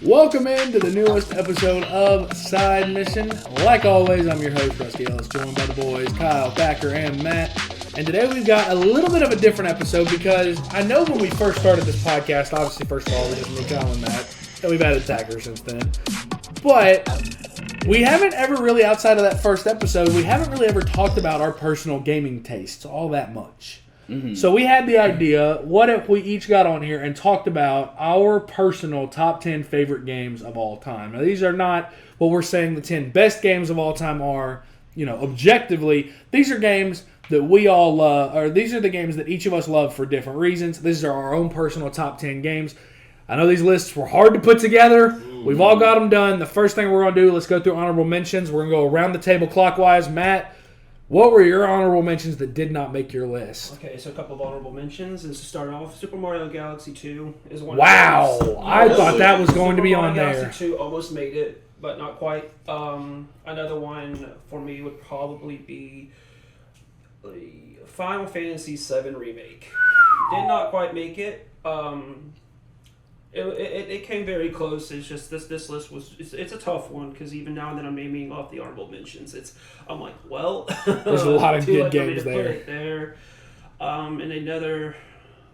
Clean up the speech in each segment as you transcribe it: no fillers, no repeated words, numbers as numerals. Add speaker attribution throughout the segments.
Speaker 1: Welcome into the newest episode of Side Mission. Like always, I'm your host, Rusty Ellis, joined by the boys, Kyle, Thacker, and Matt. And today we've got a little bit of a different episode because I know when we first started this podcast, obviously, first of all, it was just me, Kyle, and Matt. And we've added Thacker since then. But we haven't ever really, outside of that first episode, we haven't really ever talked about our personal gaming tastes all that much. So we had the idea, what if we each got on here and talked about our personal top 10 favorite games of all time. Now, these are not what we're saying the 10 best games of all time are, objectively. These are games that we all love, or these are the games that each of us love for different reasons. These are our own personal top 10 games. I know these lists were hard to put together. We've all got them done. The first thing we're going to do, let's go through honorable mentions. We're going to go around the table clockwise. Matt, what were your honorable mentions that did not make your list?
Speaker 2: Okay, so a couple of honorable mentions. And to start off, Super Mario Galaxy 2 is one
Speaker 1: Wow,
Speaker 2: of those.
Speaker 1: I thought that was going to be on
Speaker 2: Super Mario
Speaker 1: there.
Speaker 2: Galaxy 2 almost made it, but not quite. Another one for me would probably be the Final Fantasy VII Remake. Did not quite make it. It came very close. It's just this list was it's a tough one because even now that I'm naming off the honorable mentions, I'm like, well,
Speaker 1: There's a lot of
Speaker 2: too
Speaker 1: good
Speaker 2: late for me
Speaker 1: games
Speaker 2: to put
Speaker 1: there.
Speaker 2: it there. And another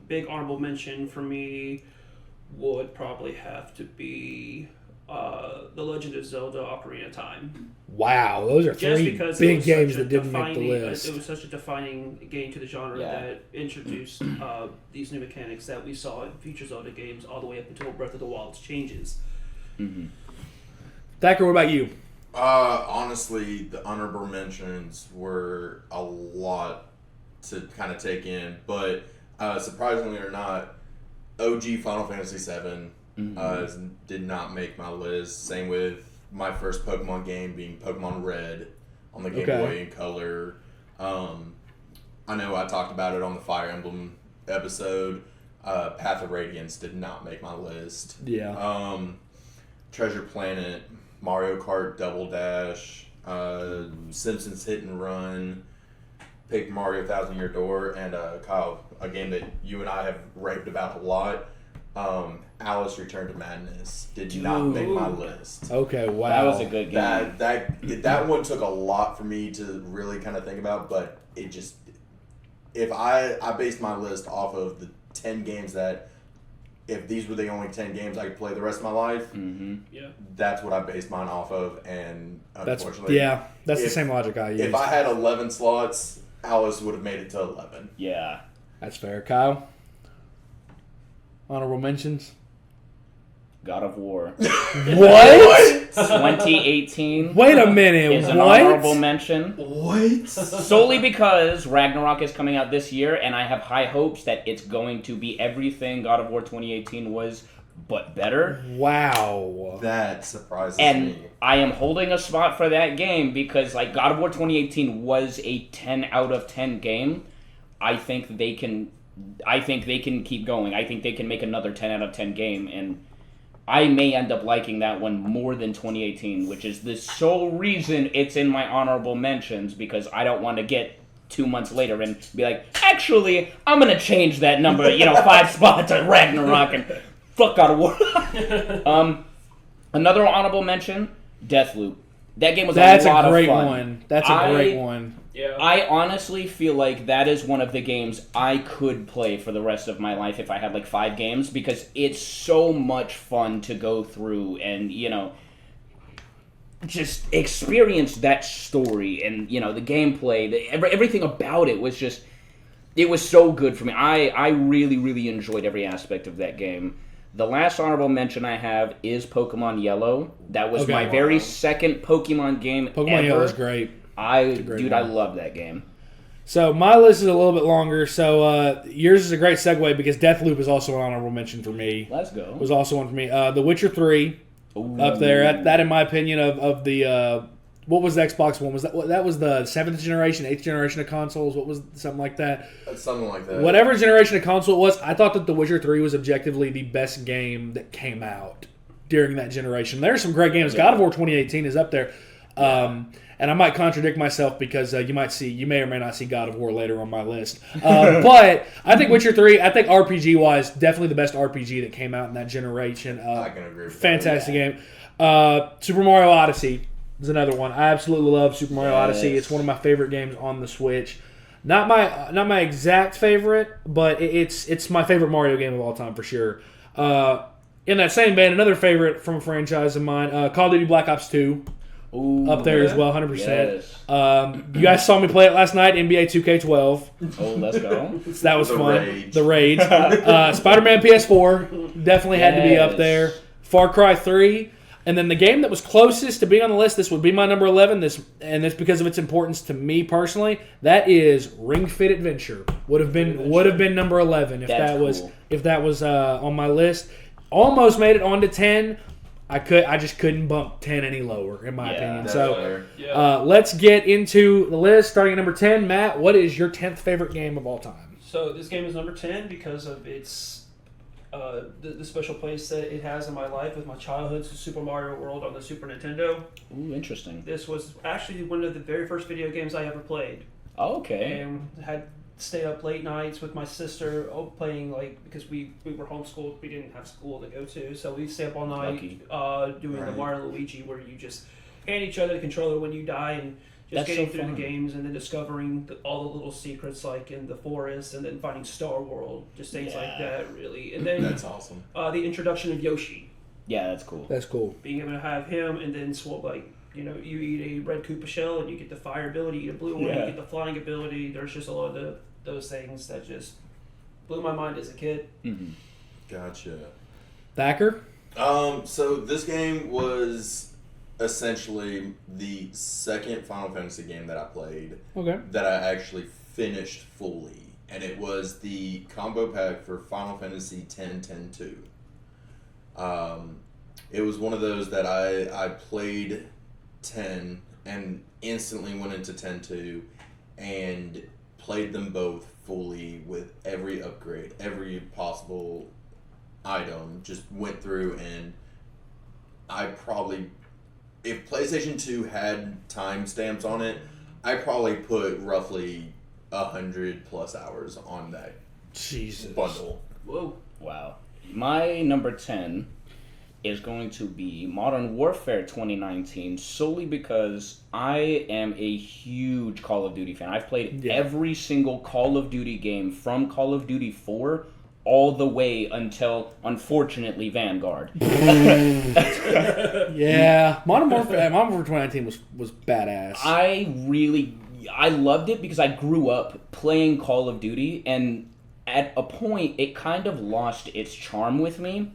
Speaker 2: big honorable mention for me would probably have to be The Legend of Zelda: Ocarina of Time.
Speaker 1: Wow, those are
Speaker 2: Just
Speaker 1: three
Speaker 2: because
Speaker 1: big
Speaker 2: it was
Speaker 1: games
Speaker 2: such a
Speaker 1: that didn't make the
Speaker 2: defining-
Speaker 1: list.
Speaker 2: It was such a defining game to the genre that introduced these new mechanics that we saw in future Zelda games all the way up until Breath of the Wild's changes.
Speaker 1: Thacker, what about you?
Speaker 3: Honestly, the honorable mentions were a lot to kind of take in, but surprisingly or not, OG Final Fantasy VII did not make my list. Same with my first Pokemon game being Pokemon Red on the Game Boy in color. I know I talked about it on the Fire Emblem episode. Path of Radiance did not make my list.
Speaker 1: Yeah.
Speaker 3: Treasure Planet, Mario Kart Double Dash, Simpsons Hit and Run, Paper Mario Thousand Year Door, and Kyle, a game that you and I have raved about a lot. Alice Return to Madness did not make my list.
Speaker 1: Okay, wow.
Speaker 4: That was a good game.
Speaker 3: That one took a lot for me to really kind of think about, but it just, if I based my list off of the 10 games that, if these were the only 10 games I could play the rest of my life,
Speaker 2: Yeah.
Speaker 3: that's what I based mine off of, and unfortunately,
Speaker 1: That's the
Speaker 3: if-
Speaker 1: same logic I used.
Speaker 3: if I had 11 slots, Alice would have made it to 11.
Speaker 4: Yeah.
Speaker 1: That's fair. Kyle? Honorable mentions?
Speaker 4: God of War.
Speaker 1: What?
Speaker 4: 2018
Speaker 1: Wait a minute.
Speaker 4: is an
Speaker 1: What?
Speaker 4: honorable mention.
Speaker 3: What?
Speaker 4: Solely because Ragnarok is coming out this year, and I have high hopes that it's going to be everything God of War 2018 was, but better.
Speaker 1: Wow.
Speaker 3: That surprises
Speaker 4: And
Speaker 3: me.
Speaker 4: I am holding a spot for that game because, God of War 2018 was a 10 out of 10 game. I think they can keep going. I think they can make another 10 out of 10 game, and I may end up liking that one more than 2018, which is the sole reason it's in my honorable mentions, because I don't want to get 2 months later and be like, actually, I'm going to change that number, 5 spots to Ragnarok and fuck God of War. Another honorable mention, Deathloop. That game was
Speaker 1: That's
Speaker 4: a lot
Speaker 1: a great
Speaker 4: of fun.
Speaker 1: one. That's a great one.
Speaker 2: Yeah.
Speaker 4: I honestly feel like that is one of the games I could play for the rest of my life if I had 5 games, because it's so much fun to go through and, just experience that story and, the gameplay. Everything about it was just, it was so good for me. I really, really enjoyed every aspect of that game. The last honorable mention I have is Pokemon Yellow. That was my very second Pokemon game
Speaker 1: Pokemon
Speaker 4: ever.
Speaker 1: Yellow is great.
Speaker 4: I
Speaker 1: one.
Speaker 4: love that game.
Speaker 1: So my list is a little bit longer. So yours is a great segue because Deathloop is also an honorable mention for me.
Speaker 4: Let's go.
Speaker 1: Was also one for me. The Witcher 3 up there. That in my opinion of the what was the Xbox one? Was that was the 7th generation, 8th generation of consoles? What was something like that?
Speaker 3: Something like that.
Speaker 1: Whatever generation of console it was, I thought that The Witcher 3 was objectively the best game that came out during that generation. There's some great games. God of War 2018 is up there. And I might contradict myself because you may or may not see God of War later on my list. But I think Witcher 3, I think RPG-wise, definitely the best RPG that came out in that generation.
Speaker 3: I can agree with that.
Speaker 1: Fantastic game. Super Mario Odyssey is another one. I absolutely love Super Mario Odyssey. It's one of my favorite games on the Switch. Not my exact favorite, but it's my favorite Mario game of all time for sure. In that same vein, another favorite from a franchise of mine, Call of Duty Black Ops 2.
Speaker 4: Ooh,
Speaker 1: Up there as well, 100%.
Speaker 4: Yes.
Speaker 1: You guys saw me play it last night, NBA 2K12.
Speaker 4: Oh, let's go.
Speaker 1: So that was
Speaker 3: The
Speaker 1: fun.
Speaker 3: rage.
Speaker 1: The rage. Spider-Man PS4 definitely had to be up there. Far Cry 3. And then the game that was closest to being on the list, this would be my number 11, and it's because of its importance to me personally, that is Ring Fit Adventure. Would have been number 11 if
Speaker 4: That's
Speaker 1: that was on my list. Almost made it onto 10. I just couldn't bump 10 any lower, in my opinion.
Speaker 3: That's
Speaker 1: So
Speaker 3: fair.
Speaker 1: let's get into the list. Starting at number 10, Matt, what is your 10th favorite game of all time?
Speaker 2: So this game is number 10 because of its the special place that it has in my life with my childhood, Super Mario World on the Super Nintendo.
Speaker 4: Ooh, interesting.
Speaker 2: This was actually one of the very first video games I ever played,
Speaker 4: Okay.
Speaker 2: and had stayed up late nights with my sister playing, like, because we were homeschooled, we didn't have school to go to, so we stay up all night doing the
Speaker 3: Right.
Speaker 2: Mario Luigi, where you just hand each other the controller when you die, and just
Speaker 4: That's
Speaker 2: getting
Speaker 4: so
Speaker 2: through
Speaker 4: fun.
Speaker 2: the games, and then discovering all the little secrets, like in the forest, and then finding Star World, just things like
Speaker 4: Yeah.
Speaker 2: that, really. And then
Speaker 3: That's awesome.
Speaker 2: the introduction of Yoshi,
Speaker 4: Yeah, that's cool.
Speaker 1: That's cool.
Speaker 2: being able to have him, and then swap, like, you know, you eat a red Koopa shell and you get the fire ability, you eat a blue one,
Speaker 4: Yeah.
Speaker 2: you get the flying ability. There's just a lot of those things that just blew my mind as a kid.
Speaker 4: Mm-hmm.
Speaker 3: Gotcha.
Speaker 1: Thacker?
Speaker 3: So this game was essentially the second Final Fantasy game that I played
Speaker 1: Okay.
Speaker 3: that I actually finished fully, and it was the combo pack for Final Fantasy X-10-2. It was one of those that I played 10 and instantly went into 10-2 and played them both fully with every upgrade, every possible item, just went through, and I probably, if PlayStation 2 had timestamps on it, I probably put roughly 100+ hours on that
Speaker 1: Jesus.
Speaker 3: bundle.
Speaker 2: Whoa.
Speaker 4: Wow. My number 10 is going to be Modern Warfare 2019, solely because I am a huge Call of Duty fan. I've played every single Call of Duty game from Call of Duty 4 all the way until, unfortunately, Vanguard.
Speaker 1: Yeah. Modern Warfare 2019 was badass.
Speaker 4: I loved it because I grew up playing Call of Duty, and at a point it kind of lost its charm with me.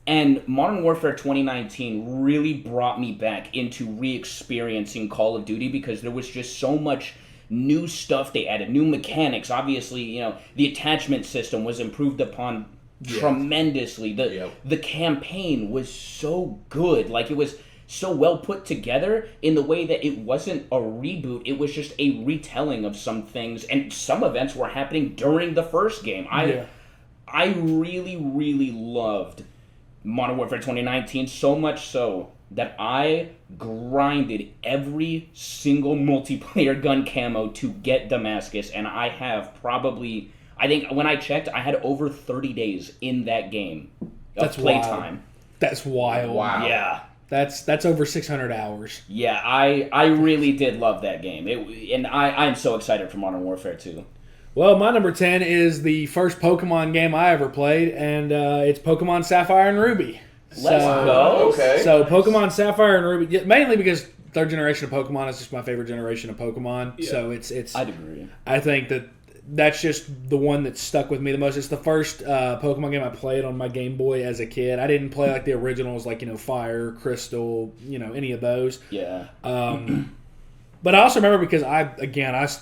Speaker 4: And Modern Warfare 2019 really brought me back into re-experiencing Call of Duty because there was just so much new stuff they added, new mechanics. Obviously, you know, the attachment system was improved upon tremendously. The campaign was so good. Like, it was so well put together in the way that it wasn't a reboot. It was just a retelling of some things, and some events were happening during the first game. I really, really loved Modern Warfare 2019, so much so that I grinded every single multiplayer gun camo to get Damascus, and I have probably, I think when I checked, I had over 30 days in that game of
Speaker 1: That's
Speaker 4: playtime.
Speaker 1: That's wild.
Speaker 3: Wow.
Speaker 4: Yeah.
Speaker 1: That's over 600 hours.
Speaker 4: Yeah, I really did love that game. I'm so excited for Modern Warfare 2.
Speaker 1: Well, my number 10 is the first Pokemon game I ever played, and it's Pokemon Sapphire and Ruby.
Speaker 4: Let's go.
Speaker 3: Okay.
Speaker 1: So Pokemon Sapphire and Ruby, mainly because third generation of Pokemon is just my favorite generation of Pokemon.
Speaker 2: Yeah.
Speaker 1: So it's
Speaker 4: I'd agree.
Speaker 1: I think that's just the one that stuck with me the most. It's the first Pokemon game I played on my Game Boy as a kid. I didn't play like the originals, like, you know, Fire, Crystal, you know, any of those.
Speaker 4: Yeah.
Speaker 1: But I also remember because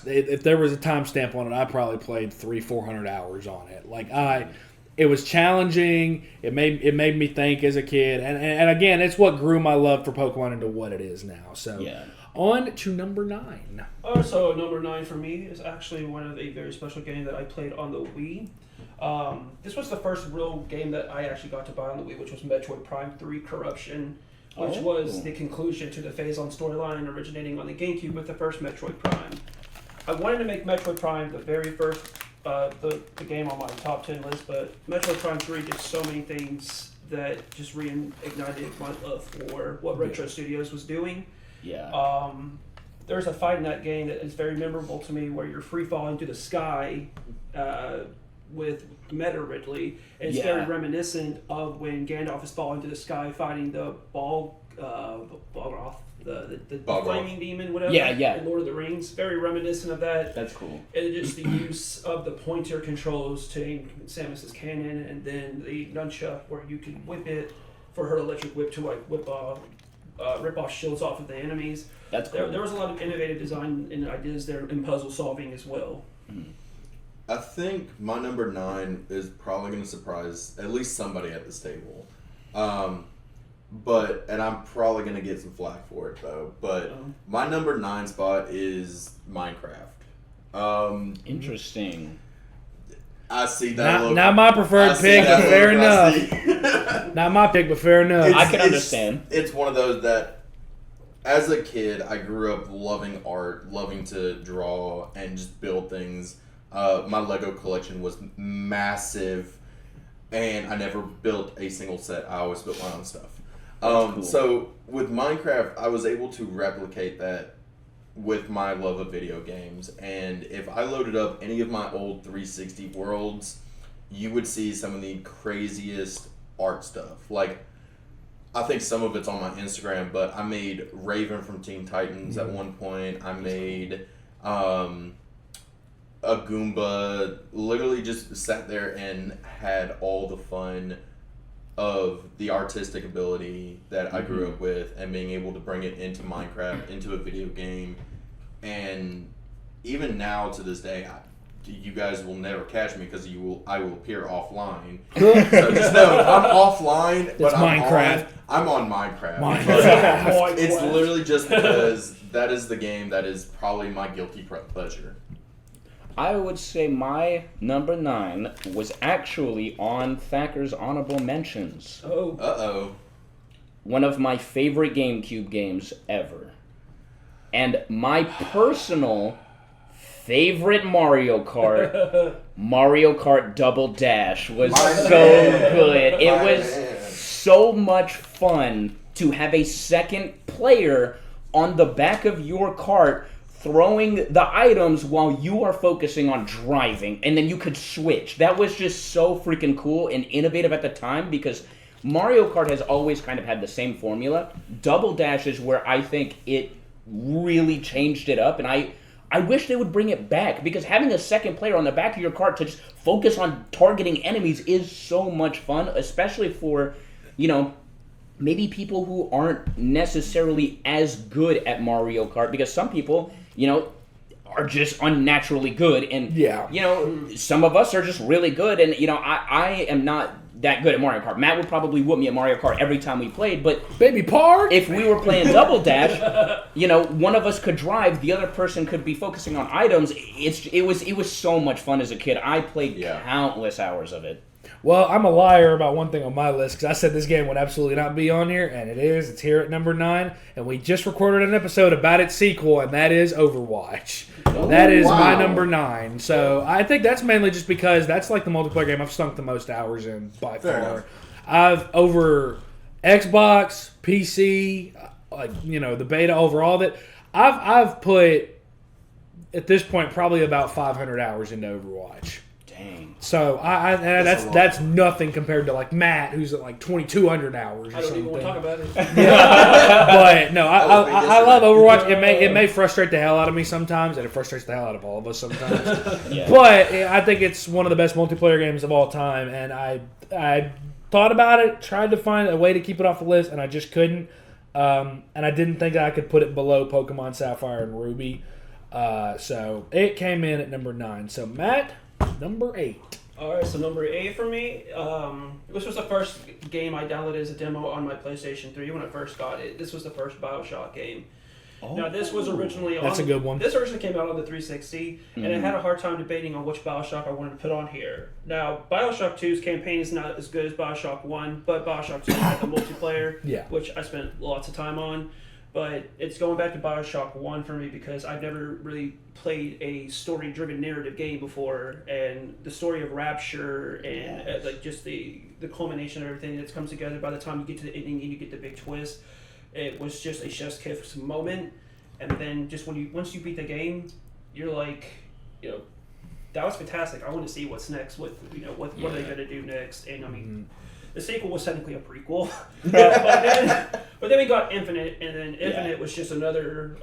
Speaker 1: if there was a timestamp on it, I probably played 300-400 hours on it. Like, it was challenging. It made me think as a kid, and again, it's what grew my love for Pokemon into what it is now. So, on to number 9.
Speaker 2: So number 9 for me is actually one of a very special game that I played on the Wii. This was the first real game that I actually got to buy on the Wii, which was Metroid Prime 3 Corruption. which was the conclusion to the Phazon storyline originating on the GameCube with the first Metroid Prime. I wanted to make Metroid Prime the very first the game on my top 10 list, but Metroid Prime 3 did so many things that just reignited my love for what Retro Studios was doing.
Speaker 4: Yeah.
Speaker 2: There's a fight in that game that is very memorable to me where you're free falling through the sky with Meta Ridley. And it's very reminiscent of when Gandalf is falling through the sky fighting the Balroth, the flaming demon, whatever. In Lord of the Rings. Very reminiscent of that.
Speaker 4: That's cool.
Speaker 2: And just the use of the pointer controls to aim Samus's cannon, and then the nunchuck where you can whip it for her electric whip to like rip off shields off of the enemies.
Speaker 4: That's cool.
Speaker 2: There was a lot of innovative design and ideas there in puzzle solving as well.
Speaker 3: I think my number 9 is probably going to surprise at least somebody at this table. And I'm probably going to get some flack for it though. But my number 9 spot is Minecraft.
Speaker 4: Interesting.
Speaker 3: I see that.
Speaker 1: Not my preferred pick, but fair enough. Not my pick, but fair enough.
Speaker 4: I can understand.
Speaker 3: It's one of those that, as a kid, I grew up loving art, loving to draw and just build things. My Lego collection was massive, and I never built a single set. I always built my own stuff.
Speaker 4: Cool.
Speaker 3: So with Minecraft, I was able to replicate that with my love of video games. And if I loaded up any of my old 360 worlds, you would see some of the craziest art stuff. Like, I think some of it's on my Instagram, but I made Raven from Teen Titans at one point. I made a Goomba. Literally just sat there and had all the fun of the artistic ability that I grew up with, and being able to bring it into Minecraft, into a video game. And even now to this day, you guys will never catch me because I will appear offline. So just know I'm offline, but I'm on Minecraft. It's literally just because that is the game that is probably my guilty pleasure.
Speaker 4: I would say my number 9 was actually on Thacker's honorable mentions. One of my favorite GameCube games ever. And my personal favorite Mario Kart, Mario Kart Double Dash, was so good. It was so much fun to have a second player on the back of your cart throwing the items while you are focusing on driving, and then you could switch. That was just so freaking cool and innovative at the time, because Mario Kart has always kind of had the same formula. Double Dash is where I think it really changed it up, and I wish they would bring it back, because having a second player on the back of your cart to just focus on targeting enemies is so much fun, especially for, maybe people who aren't necessarily as good at Mario Kart, because some people, are just unnaturally good, and some of us are just really good, and I am not that good at Mario Kart. Matt would probably whoop me at Mario Kart every time we played, but
Speaker 1: Baby Park,
Speaker 4: if we were playing Double Dash, one of us could drive, the other person could be focusing on items. It was so much fun as a kid. I played countless hours of it.
Speaker 1: Well, I'm a liar about one thing on my list, because I said this game would absolutely not be on here, and it is. It's here at number 9, and we just recorded an episode about its sequel, and that is Overwatch. That is my number 9. So I think that's mainly just because that's like the multiplayer game I've sunk the most hours in by far. I've over Xbox, PC, the beta, over all of it. I've put at this point probably about 500 hours into Overwatch.
Speaker 4: Dang.
Speaker 1: So that's nothing compared to like Matt, who's at like 2,200 hours.
Speaker 2: I don't even want to talk about it.
Speaker 1: But no, I love Overwatch. It may frustrate the hell out of me sometimes, and it frustrates the hell out of all of us sometimes. But I think it's one of the best multiplayer games of all time, and I thought about it, tried to find a way to keep it off the list, and I just couldn't. And I didn't think I could put it below Pokemon Sapphire and Ruby. So it came in at number 9. So Matt, number 8.
Speaker 2: All right, so number 8 for me. This was the first game I downloaded as a demo on my PlayStation 3 when I first got it. This was the first BioShock game. Now, this was originally on...
Speaker 1: That's a good one.
Speaker 2: This originally came out on the 360, and I had a hard time debating on which Bioshock I wanted to put on here. Now, Bioshock 2's campaign is not as good as Bioshock 1, but Bioshock 2 had the multiplayer, which I spent lots of time on. But it's going back to Bioshock 1 for me because I've never really played a story-driven narrative game before, and the story of Rapture and like just the culmination of everything that comes together by the time you get to the ending and you get the big twist. It was just a chef's kiss moment, and then just once you beat the game, you're like, that was fantastic. I want to see what's next. What are they going to do next? And I mean, the sequel was technically a prequel, but then we got Infinite, and then Infinite was just another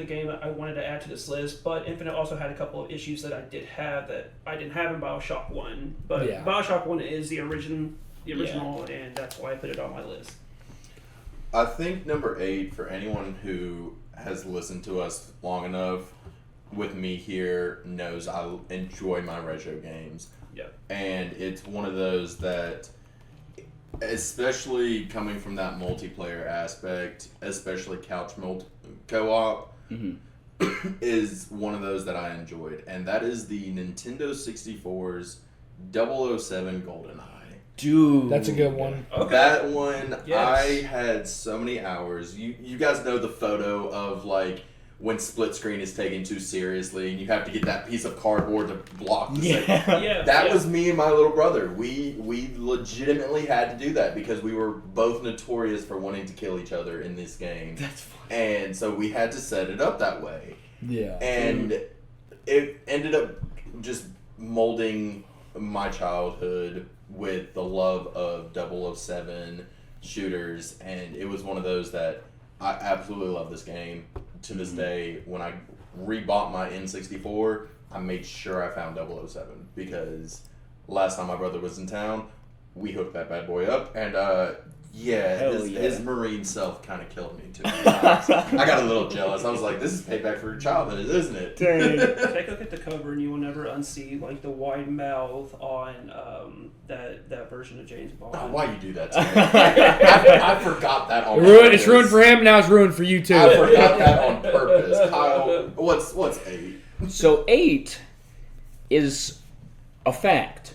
Speaker 2: game that I wanted to add to this list. But Infinite also had a couple of issues that I didn't have in Bioshock 1. But Bioshock 1 is the original, and that's why I put it on my list.
Speaker 3: I think number 8, for anyone who has listened to us long enough with me here, knows I enjoy my retro games.
Speaker 2: Yeah.
Speaker 3: And it's one of those that, especially coming from that multiplayer aspect, especially couch co-op, is one of those that I enjoyed. And that is the Nintendo 64's 007 GoldenEye.
Speaker 4: Dude,
Speaker 1: that's a good one.
Speaker 3: Okay. That one,
Speaker 2: yes.
Speaker 3: I had so many hours. You guys know the photo of like when split screen is taken too seriously and you have to get that piece of cardboard to block the signal. That was me and my little brother. We legitimately had to do that because we were both notorious for wanting to kill each other in this game.
Speaker 4: That's funny.
Speaker 3: And so we had to set it up that way.
Speaker 1: Yeah.
Speaker 3: And it ended up just molding my childhood with the love of 007 shooters, and it was one of those that I absolutely love this game. To this day, when I rebought my N64, I made sure I found 007 because last time my brother was in town, we hooked that bad boy up, and his Marine self kind of killed me too. I got a little jealous. I was like, this is payback for your childhood, isn't it?
Speaker 2: Take a look at the cover and you will never unsee like the wide mouth on that version of James Bond.
Speaker 3: Oh, why you do that to me? I forgot that on purpose.
Speaker 1: It's ruined for him, now it's ruined for you too.
Speaker 3: I forgot that on purpose. Kyle, what's 8?
Speaker 4: So 8 is a fact.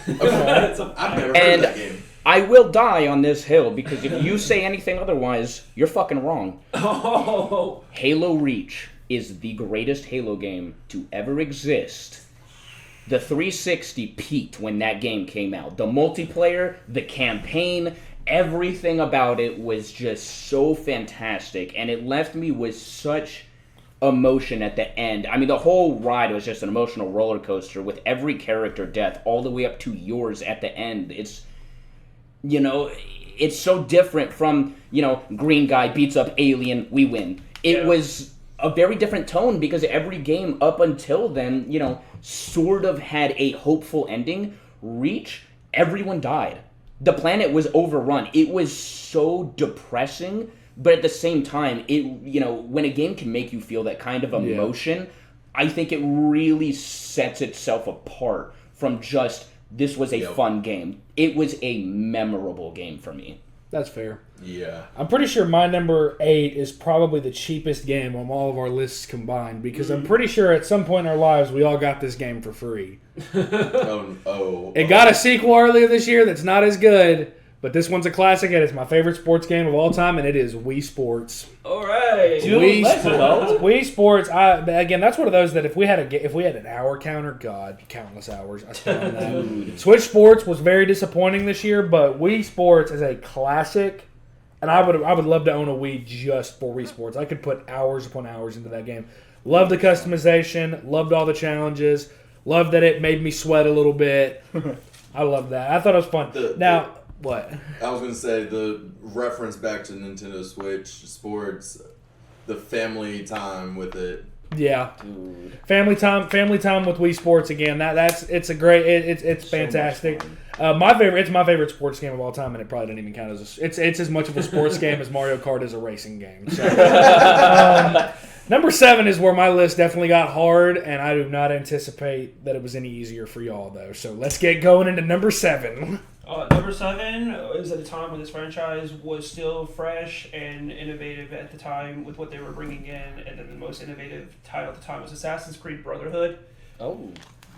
Speaker 3: Okay. I've never heard of that game.
Speaker 4: I will die on this hill because if you say anything otherwise, you're fucking wrong.
Speaker 2: Oh.
Speaker 4: Halo Reach is the greatest Halo game to ever exist. The 360 peaked when that game came out. The multiplayer, the campaign, everything about it was just so fantastic, and it left me with such emotion at the end. I mean, the whole ride was just an emotional roller coaster with every character death all the way up to yours at the end. It's so different from, green guy beats up alien, we win. It was a very different tone because every game up until then, sort of had a hopeful ending. Reach, everyone died. The planet was overrun. It was so depressing, but at the same time, when a game can make you feel that kind of emotion, I think it really sets itself apart from just, this was a fun game. It was a memorable game for me.
Speaker 1: That's fair.
Speaker 3: Yeah.
Speaker 1: I'm pretty sure my number 8 is probably the cheapest game on all of our lists combined because I'm pretty sure at some point in our lives we all got this game for free. It got a sequel earlier this year that's not as good, but this one's a classic and it's my favorite sports game of all time, and it is Wii Sports.
Speaker 2: All right.
Speaker 4: Dude,
Speaker 1: Wii Sports. Again, that's one of those that if we had an hour counter, God, countless hours. I spent on that. Switch Sports was very disappointing this year, but Wii Sports is a classic, and I would love to own a Wii just for Wii Sports. I could put hours upon hours into that game. Loved the customization. Loved all the challenges. Loved that it made me sweat a little bit. I loved that. I thought it was fun. What?
Speaker 3: I was going to say, the reference back to Nintendo Switch Sports, the family time with it.
Speaker 1: Yeah.
Speaker 4: Dude.
Speaker 1: Family time with Wii Sports again. It's a great. It's fantastic. My favorite sports game of all time, and it probably doesn't even count as it's as much of a sports game as Mario Kart is a racing game. So, number 7 is where my list definitely got hard, and I do not anticipate that it was any easier for y'all though. So let's get going into number 7.
Speaker 2: Number 7 is at a time when this franchise was still fresh and innovative at the time with what they were bringing in, and then the most innovative title at the time was Assassin's Creed Brotherhood.
Speaker 4: Oh.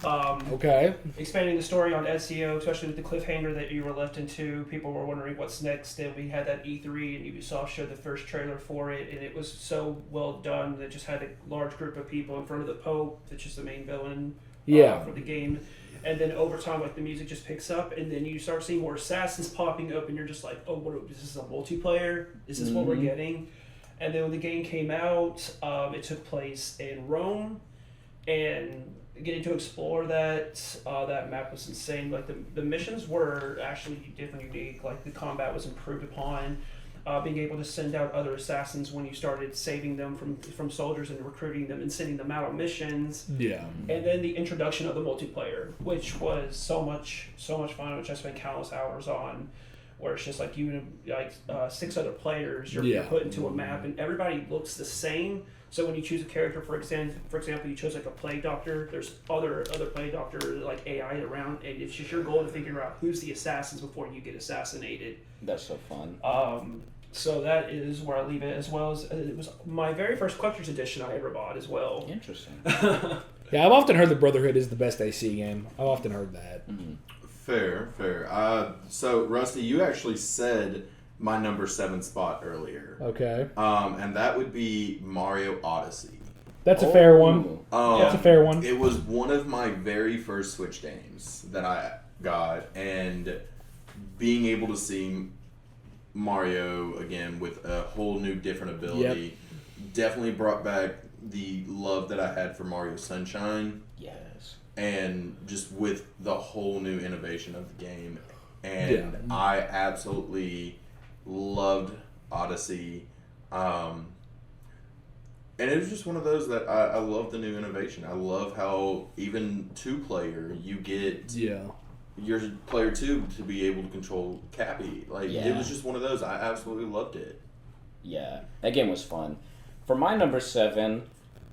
Speaker 1: Okay.
Speaker 2: Expanding the story on Ezio, especially with the cliffhanger that you were left into. People were wondering what's next, and we had that E3, and Ubisoft showed the first trailer for it, and it was so well done that just had a large group of people in front of the Pope, which is the main villain for the game. And then over time, like, the music just picks up, and then you start seeing more assassins popping up, and you're just like, oh, what, is this a multiplayer? Is this what we're getting? And then when the game came out, it took place in Rome, and getting to explore that map was insane. Like, the missions were actually different, unique. Like, the combat was improved upon. Being able to send out other assassins when you started saving them from soldiers and recruiting them and sending them out on missions.
Speaker 1: Yeah.
Speaker 2: And then the introduction of the multiplayer, which was so much fun, which I spent countless hours on, where it's just like you and 6 other players you're put into a map, and everybody looks the same. So when you choose a character, for example, you chose like a plague doctor. There's other plague doctor like AI around, and it's just your goal to figure out who's the assassins before you get assassinated.
Speaker 4: That's so fun.
Speaker 2: So that is where I leave it, as well as it was my very first collector's edition I ever bought as well.
Speaker 4: Interesting.
Speaker 1: Yeah, I've often heard that Brotherhood is the best AC game. I've often heard that.
Speaker 4: Mm-hmm.
Speaker 3: Fair. So Rusty, you actually said my number 7 spot earlier.
Speaker 1: Okay.
Speaker 3: And that would be Mario Odyssey.
Speaker 1: That's a fair one. That's a fair one.
Speaker 3: It was one of my very first Switch games that I got, and being able to see Mario again with a whole new different ability definitely brought back the love that I had for Mario Sunshine.
Speaker 4: Yes.
Speaker 3: And just with the whole new innovation of the game. And I absolutely loved Odyssey. And it was just one of those that I love the new innovation. I love how even 2-player, you get your player 2 to be able to control Cappy. It was just one of those. I absolutely loved it.
Speaker 4: Yeah, that game was fun. For my number 7,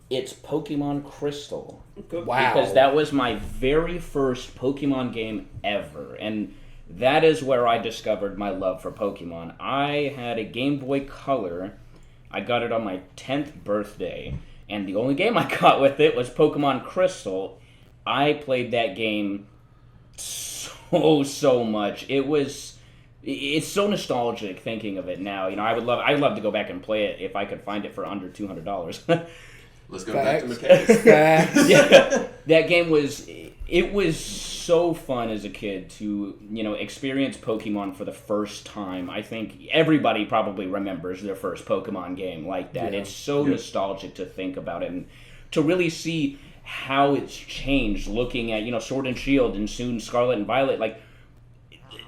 Speaker 4: it's Pokemon Crystal.
Speaker 1: Wow.
Speaker 4: Because that was my very first Pokemon game ever. And that is where I discovered my love for Pokemon. I had a Game Boy Color. I got it on my 10th birthday. And the only game I got with it was Pokemon Crystal. I played that game so much. It's so nostalgic thinking of it now. I'd love to go back and play it if I could find it for under $200.
Speaker 3: Let's go back to McKay's.
Speaker 4: Yeah, that game was so fun as a kid to experience Pokemon for the first time. I think everybody probably remembers their first Pokemon game like that. It's so nostalgic to think about it and to really see how it's changed. Looking at Sword and Shield and soon Scarlet and Violet, like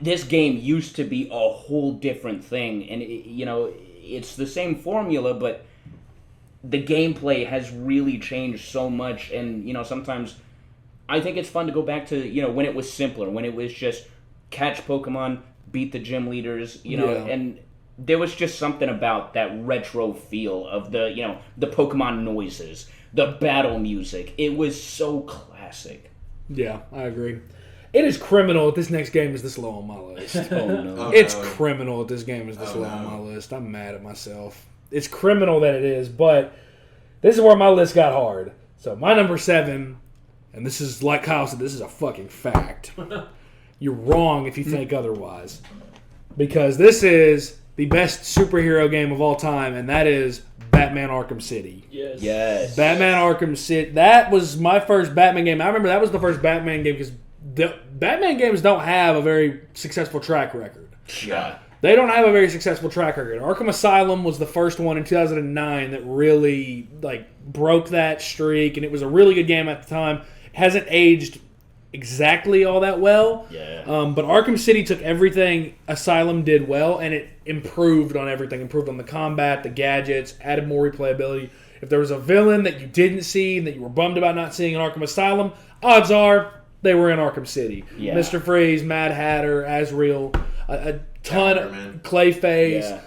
Speaker 4: this game used to be a whole different thing, and it's the same formula, but the gameplay has really changed so much. And sometimes I think it's fun to go back to when it was simpler, when it was just catch Pokemon, beat the gym leaders, and there was just something about that retro feel of the the Pokemon noises, the battle music. It was so classic.
Speaker 1: Yeah, I agree. It is criminal that this next game is this low on my list.
Speaker 4: Oh no.
Speaker 1: It's criminal that this game is this low on my list. I'm mad at myself. It's criminal that it is, but this is where my list got hard. So my number 7, and this is, like Kyle said, this is a fucking fact. You're wrong if you think otherwise. Because this is the best superhero game of all time, and that is Batman Arkham City.
Speaker 4: Yes.
Speaker 1: Batman Arkham City. That was my first Batman game. I remember that was the first Batman game because the Batman games don't have a very successful track record.
Speaker 4: Yeah.
Speaker 1: They don't have a very successful track record. Arkham Asylum was the first one in 2009 that really broke that streak, and it was a really good game at the time. It hasn't aged exactly all that well.
Speaker 4: Yeah.
Speaker 1: But Arkham City took everything Asylum did well, and it improved on everything. Improved on the combat, the gadgets, added more replayability. If there was a villain that you didn't see and that you were bummed about not seeing in Arkham Asylum, odds are they were in Arkham City.
Speaker 4: Yeah.
Speaker 1: Mr. Freeze, Mad Hatter, Azrael, a ton of Clayface,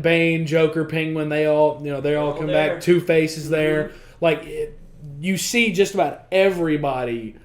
Speaker 1: Bane, Joker, Penguin. They all come
Speaker 2: there.
Speaker 1: back. Two Faces there. You see just about everybody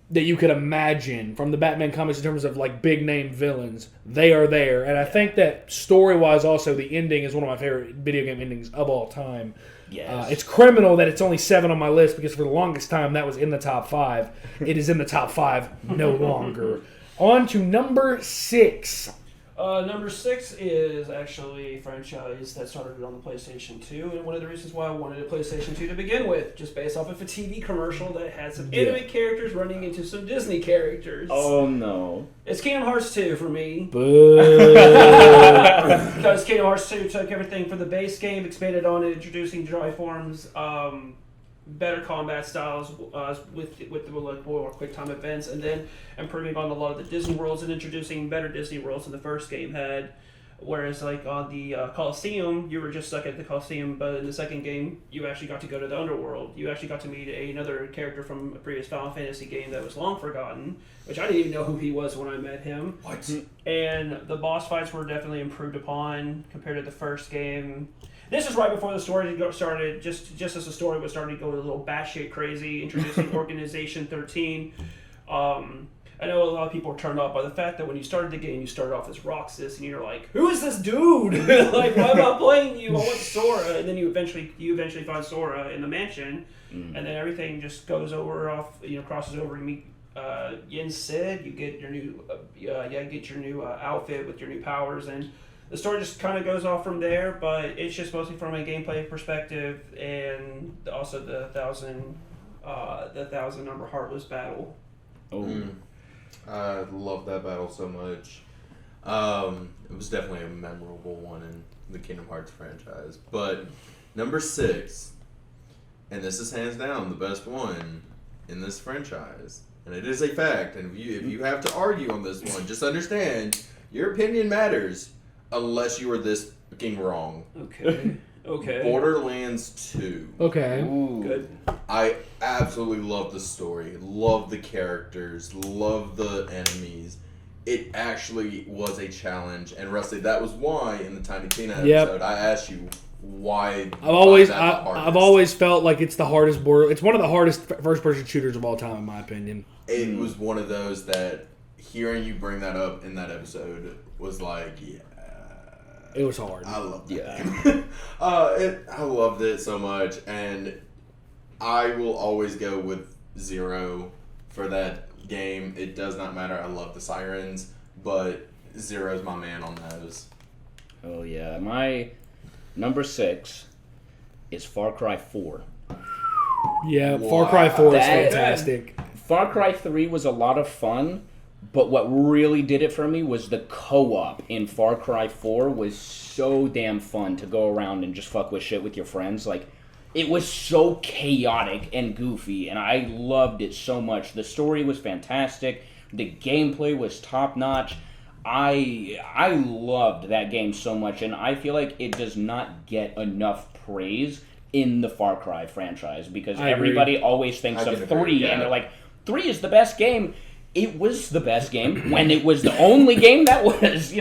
Speaker 1: that you could imagine from the Batman comics in terms of like big name villains, they are there. And I think that story-wise also, the ending is one of my favorite video game endings of all time.
Speaker 4: Yes.
Speaker 1: It's criminal that it's only 7 on my list because for the longest time that was in the top 5. It is in the top 5 no longer. On to number 6.
Speaker 2: Number 6 is actually a franchise that started on the PlayStation 2, and one of the reasons why I wanted a PlayStation 2 to begin with, just based off of a TV commercial that had some anime characters running into some Disney characters.
Speaker 4: Oh no.
Speaker 2: It's Kingdom Hearts 2 for me.
Speaker 1: Boo.
Speaker 2: Because Kingdom Hearts 2 took everything from the base game, expanded on it, introducing dry forms, better combat styles with the more quick time events, and then improving on a lot of the Disney worlds and introducing better Disney worlds than the first game had. Whereas like on the Coliseum, you were just stuck at the Coliseum, but in the second game, you actually got to go to the Underworld. You actually got to meet another character from a previous Final Fantasy game that was long forgotten, which I didn't even know who he was when I met him.
Speaker 3: What?
Speaker 2: And the boss fights were definitely improved upon compared to the first game. This is right before the story started, just as the story was starting to go a little batshit crazy, introducing Organization 13. I know a lot of people are turned off by the fact that when you started the game, you started off as Roxas, and you're like, "Who is this dude? Like, why am I playing you? I want Sora." And then you eventually find Sora in the mansion, and then everything just goes crosses over. You meet Yen Sid. You get your new outfit with your new powers, and the story just kind of goes off from there, but it's just mostly from a gameplay perspective, and also the thousand number Heartless battle.
Speaker 4: Oh.
Speaker 3: I love that battle so much. It was definitely a memorable one in the Kingdom Hearts franchise. But number 6, and this is hands down the best one in this franchise, and it is a fact. And if you have to argue on this one, just understand your opinion matters. Unless you were this fucking wrong.
Speaker 2: Okay.
Speaker 3: Borderlands 2.
Speaker 1: Okay.
Speaker 4: Ooh.
Speaker 2: Good.
Speaker 3: I absolutely love the story, love the characters, love the enemies. It actually was a challenge, and Rusty, that was why in the Tiny Tina episode I asked you why.
Speaker 1: I've always felt like it's the hardest it's one of the hardest first-person shooters of all time, in my opinion.
Speaker 3: It was one of those that hearing you bring that up in that episode was like, yeah.
Speaker 1: It was hard.
Speaker 3: I loved that game. I loved it so much, and I will always go with 0 for that game. It does not matter. I love the sirens, but 0's my man on those.
Speaker 4: Oh yeah, my number 6 is Far Cry 4.
Speaker 1: Yeah,
Speaker 3: Wow.
Speaker 1: Far Cry 4 is
Speaker 4: That-
Speaker 1: fantastic.
Speaker 4: Far Cry 3 was a lot of fun, but what really did it for me was the co-op in Far Cry 4 was so damn fun to go around and just fuck with shit with your friends. Like, it was so chaotic and goofy, and I loved it so much. The story was fantastic. The gameplay was top-notch. I loved that game so much, and I feel like it does not get enough praise in the Far Cry franchise because
Speaker 1: I agree.
Speaker 4: everybody always thinks
Speaker 3: I
Speaker 4: of
Speaker 3: can
Speaker 4: 3,
Speaker 3: agree, yeah.
Speaker 4: and they're like, 3 is the best game. It was the best game when it was the only game that was,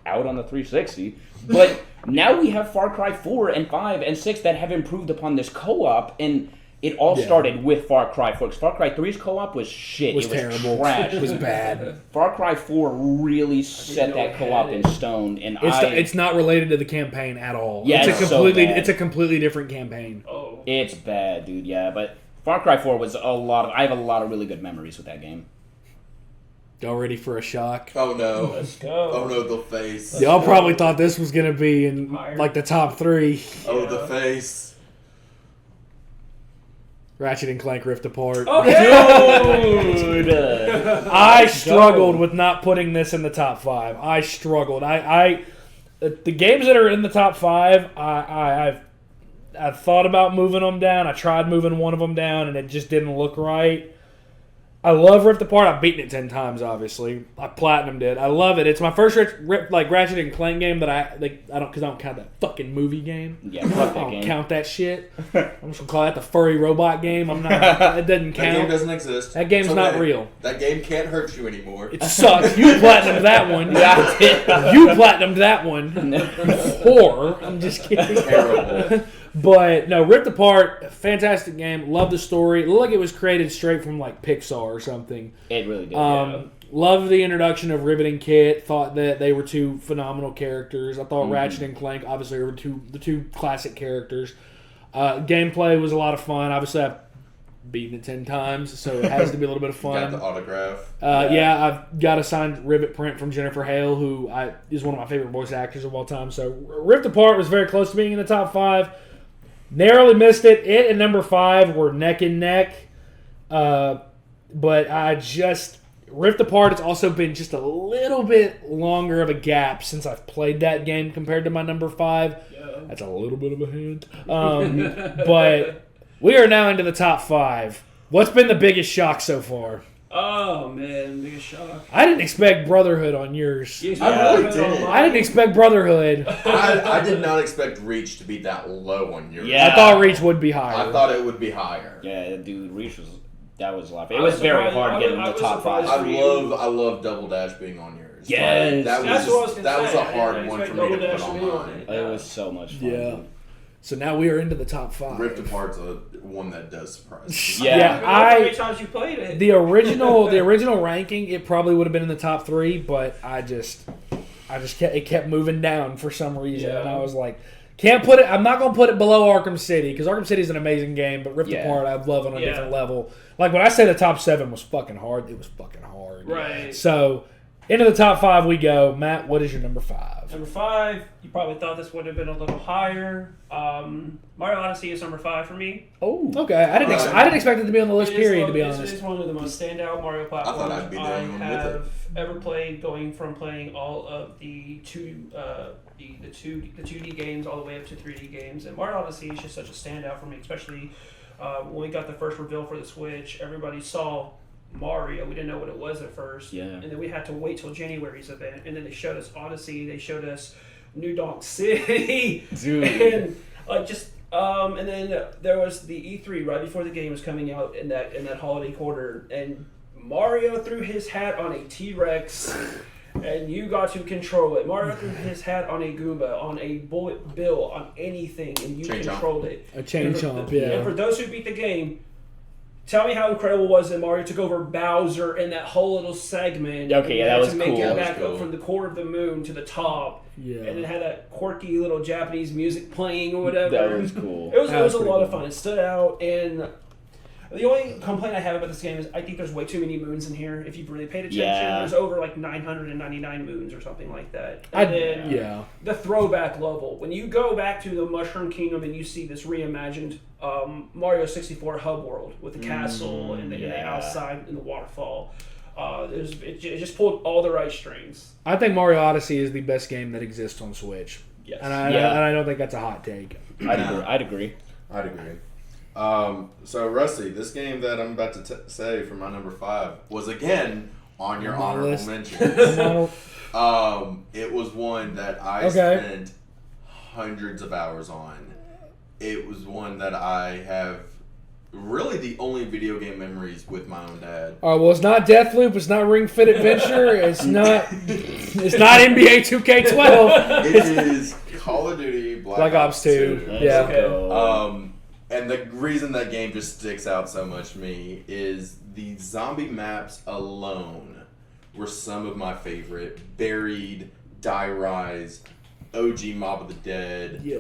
Speaker 4: out on the 360. But now we have Far Cry 4 and 5 and 6 that have improved upon this co-op, and it all started with Far Cry 4. Because Far Cry 3's co-op was shit.
Speaker 1: It was
Speaker 4: it
Speaker 1: terrible.
Speaker 4: Trash.
Speaker 1: It was bad.
Speaker 4: Far Cry 4 really set
Speaker 2: know
Speaker 4: that
Speaker 2: it
Speaker 4: co-op
Speaker 2: had
Speaker 4: in stone, and
Speaker 1: It's not related to the campaign at all.
Speaker 4: Yeah,
Speaker 1: it's
Speaker 4: it's so bad.
Speaker 1: It's a completely different campaign.
Speaker 2: Oh.
Speaker 4: It's bad, dude. Yeah, but Far Cry 4 was I have a lot of really good memories with that game.
Speaker 1: Y'all ready for a shock?
Speaker 3: Oh no.
Speaker 2: Let's go.
Speaker 3: Oh no, the face.
Speaker 1: Y'all probably thought this was gonna be in like the top 3.
Speaker 3: Oh, the face.
Speaker 1: Ratchet and Clank Rift Apart.
Speaker 4: Dude!
Speaker 1: I struggled with not putting this in the top 5. I struggled. The games that are in the top 5, I've thought about moving them down. I tried moving one of them down, and it just didn't look right. I love Rift Apart. I've beaten it 10 times, obviously. I platinumed it. I love it. It's my first Ratchet and Clank game that I don't count that fucking movie game.
Speaker 4: Yeah, fuck
Speaker 1: I
Speaker 4: that
Speaker 1: don't
Speaker 4: game.
Speaker 1: count that shit. I'm just gonna call that the furry robot game. I'm not. It doesn't
Speaker 3: That game
Speaker 1: count.
Speaker 3: doesn't exist.
Speaker 1: That game's
Speaker 3: It's
Speaker 1: not
Speaker 3: okay.
Speaker 1: real.
Speaker 3: That game can't hurt you anymore.
Speaker 1: It sucks. You platinumed that one.
Speaker 4: Yeah.
Speaker 1: You platinumed that one. Whore. I'm just kidding.
Speaker 3: Terrible.
Speaker 1: But no, Ripped Apart, fantastic game. Love the story. It looked like it was created straight from like Pixar or something.
Speaker 4: It really did.
Speaker 1: Love the introduction of Rivet and Kit. Thought that they were two phenomenal characters. I thought Ratchet and Clank obviously were the two classic characters. Gameplay was a lot of fun. Obviously, I've beaten it 10 times, so it has to be a little bit of
Speaker 3: You got
Speaker 1: fun.
Speaker 3: the autograph.
Speaker 1: I've got a signed Rivet print from Jennifer Hale, who is one of my favorite voice actors of all time. So Ripped Apart was very close to being in the top 5. Narrowly missed it. It and number 5 were neck and neck. But I just... Ripped Apart, it's also been just a little bit longer of a gap since I've played that game compared to my number 5.
Speaker 2: Yeah.
Speaker 1: That's a little bit of a hint. But we are now into the top 5. What's been the biggest shock so far?
Speaker 2: Oh man, biggest shock.
Speaker 1: I didn't expect Brotherhood on yours.
Speaker 3: I really didn't.
Speaker 1: I didn't expect Brotherhood.
Speaker 3: I did not expect Reach to be that low on yours.
Speaker 4: Yeah.
Speaker 1: I thought Reach would be higher.
Speaker 3: I thought it would be higher.
Speaker 4: Yeah, dude, Reach was... That was a lot. It
Speaker 2: I
Speaker 4: was
Speaker 2: was
Speaker 4: very
Speaker 2: surprised-
Speaker 4: hard getting
Speaker 2: I
Speaker 4: in the
Speaker 2: was
Speaker 4: top
Speaker 2: surprised.
Speaker 4: 5.
Speaker 3: I love Double Dash being on yours.
Speaker 4: Yes.
Speaker 3: Like, that
Speaker 2: That's what I was
Speaker 3: was
Speaker 2: gonna
Speaker 3: that was
Speaker 2: say.
Speaker 3: a
Speaker 2: I
Speaker 3: hard
Speaker 2: didn't
Speaker 3: one for
Speaker 2: expect
Speaker 3: me to
Speaker 2: Double
Speaker 3: put
Speaker 2: Dash
Speaker 3: on
Speaker 2: to be on
Speaker 3: mine.
Speaker 2: it.
Speaker 4: It was so much fun.
Speaker 1: Yeah. So now we are into the top 5.
Speaker 3: Ripped Apart's one that does surprise me.
Speaker 4: Yeah.
Speaker 1: Yeah,
Speaker 2: How many times you played it?
Speaker 1: The original ranking, it probably would have been in the top 3, but I just kept moving down for some reason,
Speaker 2: Yeah.
Speaker 1: and I was like, can't put it. I'm not gonna put it below Arkham City because Arkham City is an amazing game, but Ripped
Speaker 4: Yeah.
Speaker 1: Apart I love on a
Speaker 2: Yeah.
Speaker 1: different level. Like when I say the top 7 was fucking hard, it was fucking hard.
Speaker 2: Right.
Speaker 1: So into the top 5 we go. Matt, what is your number 5?
Speaker 2: Number 5, you probably thought this would have been a little higher. Mario Odyssey is number 5 for me.
Speaker 1: Oh, okay. I didn't expect it to be on the list.
Speaker 2: It is
Speaker 1: Period.
Speaker 2: one-
Speaker 1: To be
Speaker 2: It
Speaker 1: honest.
Speaker 2: is one of the most standout Mario platforms
Speaker 3: thought I'd be the
Speaker 2: I
Speaker 3: only one with it.
Speaker 2: have ever played. Going from playing all of the 2D games all the way up to 3D games, and Mario Odyssey is just such a standout for me, especially when we got the first reveal for the Switch. Everybody saw Mario. We didn't know what it was at first,
Speaker 4: Yeah.
Speaker 2: and then we had to wait till January's event, and then they showed us Odyssey. They showed us New Donk City,
Speaker 4: Dude.
Speaker 2: and and then there was the E3 right before the game was coming out in that holiday quarter, and Mario threw his hat on a T-Rex, and you got to control it. Mario threw his hat on a Goomba, on a Bullet Bill, on anything, and you
Speaker 3: Chain Chomp.
Speaker 2: controlled it.
Speaker 1: A chain
Speaker 2: And for-
Speaker 1: chomp, yeah.
Speaker 2: And for those who beat the game, tell me how incredible it was that Mario took over Bowser in that whole little segment.
Speaker 4: Okay,
Speaker 2: and you
Speaker 4: yeah, that
Speaker 2: had
Speaker 4: was
Speaker 2: to make
Speaker 4: cool.
Speaker 2: it
Speaker 4: That
Speaker 3: was
Speaker 2: back
Speaker 3: cool.
Speaker 2: up from the core of the moon to the top.
Speaker 1: Yeah.
Speaker 2: And it had that quirky little Japanese music playing or whatever.
Speaker 4: That was cool.
Speaker 2: It was
Speaker 1: That was
Speaker 2: a
Speaker 1: pretty
Speaker 2: lot of
Speaker 1: cool.
Speaker 2: fun. It stood out, and the only complaint I have about this game is I think there's way too many moons in here. If you've really paid attention,
Speaker 4: Yeah.
Speaker 2: there's over like 999 moons or something like that. And then
Speaker 1: Yeah.
Speaker 2: the throwback level. When you go back to the Mushroom Kingdom and you see this reimagined Mario 64 hub world with the castle and the
Speaker 4: yeah.
Speaker 2: outside and the waterfall, it just pulled all the right strings.
Speaker 1: I think Mario Odyssey is the best game that exists on Switch.
Speaker 2: Yes.
Speaker 1: And I don't think that's a hot take.
Speaker 4: I'd agree.
Speaker 3: I'd agree. So Rusty, this game that I'm about to say for my number 5 was again on your
Speaker 1: On my
Speaker 3: honorable
Speaker 1: list.
Speaker 3: mentions.
Speaker 1: Well,
Speaker 3: It was one that I
Speaker 1: Okay.
Speaker 3: spent hundreds of hours on. It was one that I have really the only video game memories with my own dad.
Speaker 1: all right, well, it's not Deathloop. It's not Ring Fit Adventure. It's not NBA 2K12.
Speaker 3: It is Call of Duty Black Ops 2.
Speaker 4: Let's
Speaker 1: Yeah.
Speaker 4: go.
Speaker 3: And the reason that game just sticks out so much to me is the zombie maps alone were some of my favorite. Buried, Die Rise, OG Mob of the Dead.
Speaker 1: Yeah.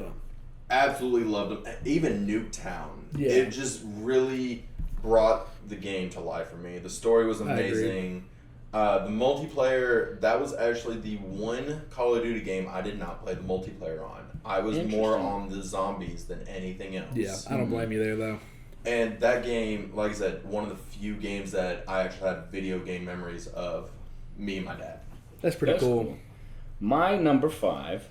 Speaker 3: Absolutely loved them. Even Nuketown.
Speaker 1: Yeah.
Speaker 3: It just really brought the game to life for me. The story was
Speaker 1: I agree.
Speaker 3: amazing. The multiplayer, that was actually the one Call of Duty game I did not play the multiplayer on. I was more
Speaker 4: Interesting.
Speaker 3: on the zombies than anything else.
Speaker 1: Yeah, I don't blame you there, though.
Speaker 3: And that game, like I said, one of the few games that I actually had video game memories of me and my dad.
Speaker 1: That's pretty
Speaker 4: That's
Speaker 1: cool.
Speaker 4: My number 5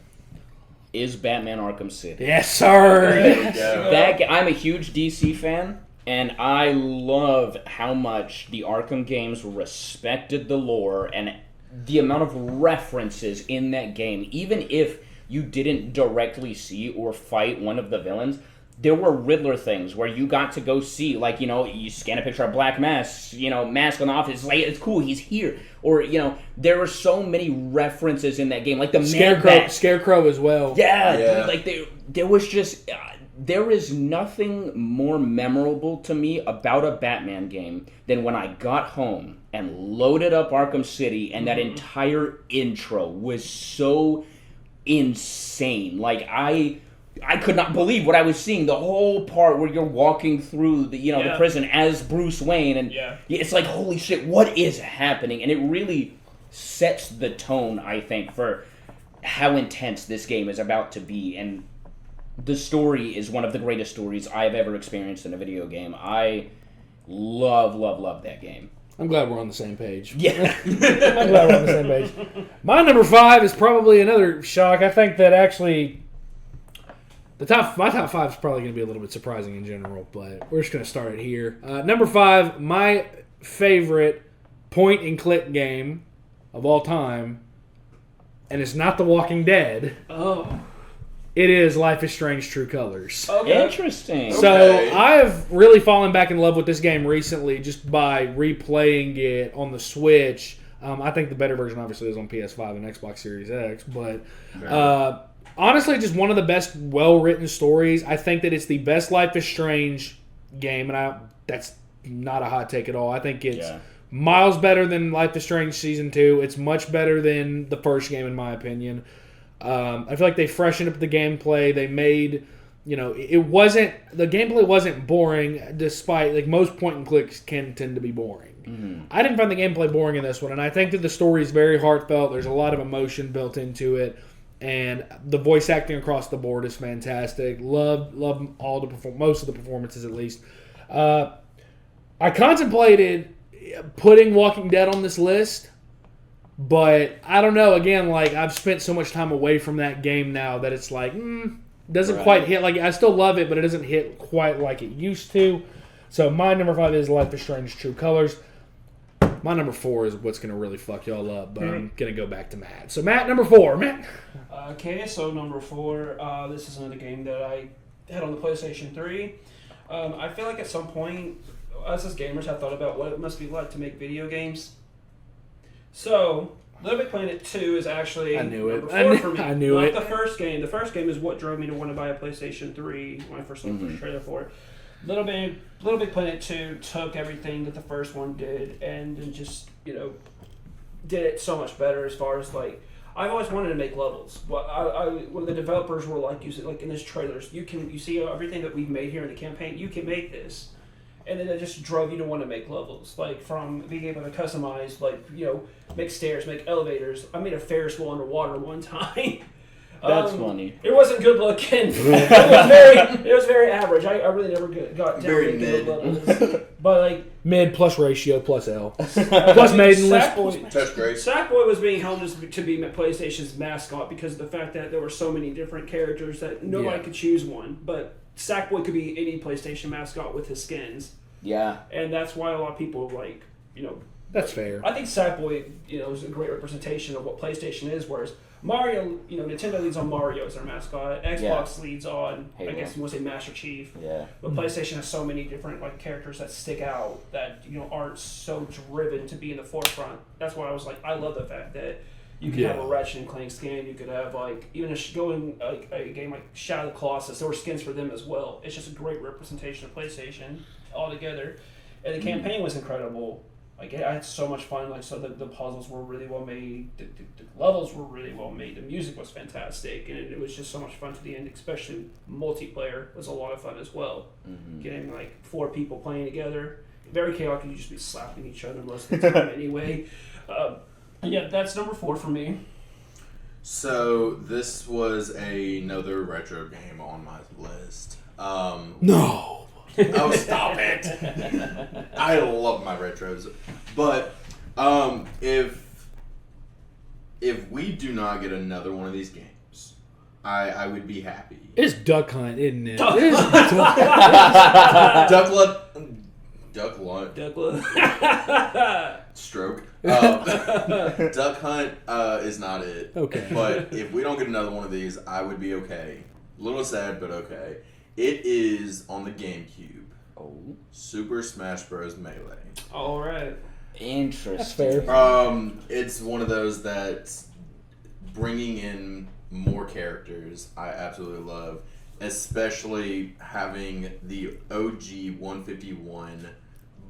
Speaker 4: is Batman Arkham City.
Speaker 1: Yes, sir.
Speaker 3: There we go.
Speaker 4: I'm a huge DC fan, and I love how much the Arkham games respected the lore and the amount of references in that game. Even if you didn't directly see or fight one of the villains, there were Riddler things where you got to go see, like, you scan a picture of Black Mask, mask on the office, like, it's cool, he's here. Or, there were so many references in that game, like the Man Bat.
Speaker 1: Scarecrow as well.
Speaker 4: Yeah,
Speaker 3: Yeah.
Speaker 4: dude, like there was just there is nothing more memorable to me about a Batman game than when I got home and loaded up Arkham City, and that entire intro was so insane. Like, I could not believe what I was seeing. The whole part where you're walking through the the prison as Bruce Wayne, and it's like, holy shit, what is happening? And it really sets the tone, I think, for how intense this game is about to be. And the story is one of the greatest stories I've ever experienced in a video game. I love that game.
Speaker 1: I'm glad we're on the same page.
Speaker 4: Yeah.
Speaker 1: I'm glad we're on the same page. My number 5 is probably another shock. I think that actually my top 5 is probably going to be a little bit surprising in general, but we're just going to start it here. Number 5, my favorite point-and-click game of all time, and it's not The Walking Dead.
Speaker 2: Oh.
Speaker 1: It is Life is Strange True Colors.
Speaker 2: Okay.
Speaker 4: Interesting.
Speaker 3: Okay.
Speaker 1: So I've really fallen back in love with this game recently just by replaying it on the Switch. I think the better version obviously is on PS5 and Xbox Series X, but honestly, just one of the best well-written stories. I think that it's the best Life is Strange game, and that's not a hot take at all. I think it's miles better than Life is Strange Season 2. It's much better than the first game, in my opinion. I feel like they freshened up the gameplay. They made, the gameplay wasn't boring, despite, like, most point and clicks can tend to be boring. Mm-hmm. I didn't find the gameplay boring in this one, and I think that the story is very heartfelt. There's a lot of emotion built into it, and the voice acting across the board is fantastic. Love all most of the performances, at least. I contemplated putting Walking Dead on this list, but I don't know. Again, like, I've spent so much time away from that game now that it's like, doesn't quite hit. Like, I still love it, but it doesn't hit quite like it used to. So my number 5 is Life is Strange True Colors. My number 4 is what's going to really fuck y'all up, but I'm going to go back to Matt. So Matt, number 4. Matt.
Speaker 2: Okay, so number 4, this is another game that I had on the PlayStation 3. I feel like at some point, us as gamers have thought about what it must be like to make video games. So, Little Big Planet 2 is actually number 4 for me.
Speaker 1: I knew
Speaker 2: Not
Speaker 1: it.
Speaker 2: the first game. The first game is what drove me to want to buy a PlayStation 3 when I first looked for the trailer for it. Little Big Planet 2 took everything that the first one did and just, did it so much better as far as, like, I've always wanted to make levels. When the developers were like, in this trailers, you see everything that we've made here in the campaign, you can make this. And then it just drove you to want to make levels, like from being able to customize, like, make stairs, make elevators. I made a Ferris wheel underwater one time.
Speaker 4: That's funny.
Speaker 2: It wasn't good looking. It was very average. I really never got down
Speaker 3: Very
Speaker 2: to
Speaker 3: mid.
Speaker 2: good levels. But like
Speaker 1: Mid plus ratio plus L. Plus maiden list.
Speaker 3: Touch great.
Speaker 2: Sackboy was being held to be PlayStation's mascot because of the fact that there were so many different characters that nobody could choose one. But Sackboy could be any PlayStation mascot with his skins.
Speaker 4: Yeah.
Speaker 2: And that's why a lot of people
Speaker 1: That's fair.
Speaker 2: I think Sackboy, is a great representation of what PlayStation is, whereas Mario, Nintendo leads on Mario as their mascot. Xbox leads on,
Speaker 4: Halo.
Speaker 2: I guess you want to say Master Chief.
Speaker 4: Yeah.
Speaker 2: But PlayStation has so many different characters that stick out that aren't so driven to be in the forefront. That's why I was like, I love the fact that you could have a Ratchet and Clank skin. You could have even a game like Shadow of the Colossus. There were skins for them as well. It's just a great representation of PlayStation altogether, and the campaign was incredible. Like, I had so much fun. Like, so the puzzles were really well made. The levels were really well made. The music was fantastic, and it was just so much fun to the end. Especially multiplayer was a lot of fun as well. Mm-hmm. Getting 4 people playing together, very chaotic. You just be slapping each other most of the time anyway. Yeah, that's number 4 for me.
Speaker 3: So this was another retro game on my list.
Speaker 1: No.
Speaker 3: Oh, stop it! I love my retros, but if we do not get another one of these games, I would be happy.
Speaker 1: It's Duck Hunt, isn't it?
Speaker 2: Duck
Speaker 3: Stroke. Duck Hunt is not it.
Speaker 1: Okay.
Speaker 3: But if we don't get another one of these, I would be okay. A little sad, but okay. It is on the GameCube.
Speaker 4: Oh.
Speaker 3: Super Smash Bros. Melee.
Speaker 2: All right.
Speaker 4: Interesting.
Speaker 1: That's fair.
Speaker 3: It's one of those that bringing in more characters I absolutely love. especially having the OG 151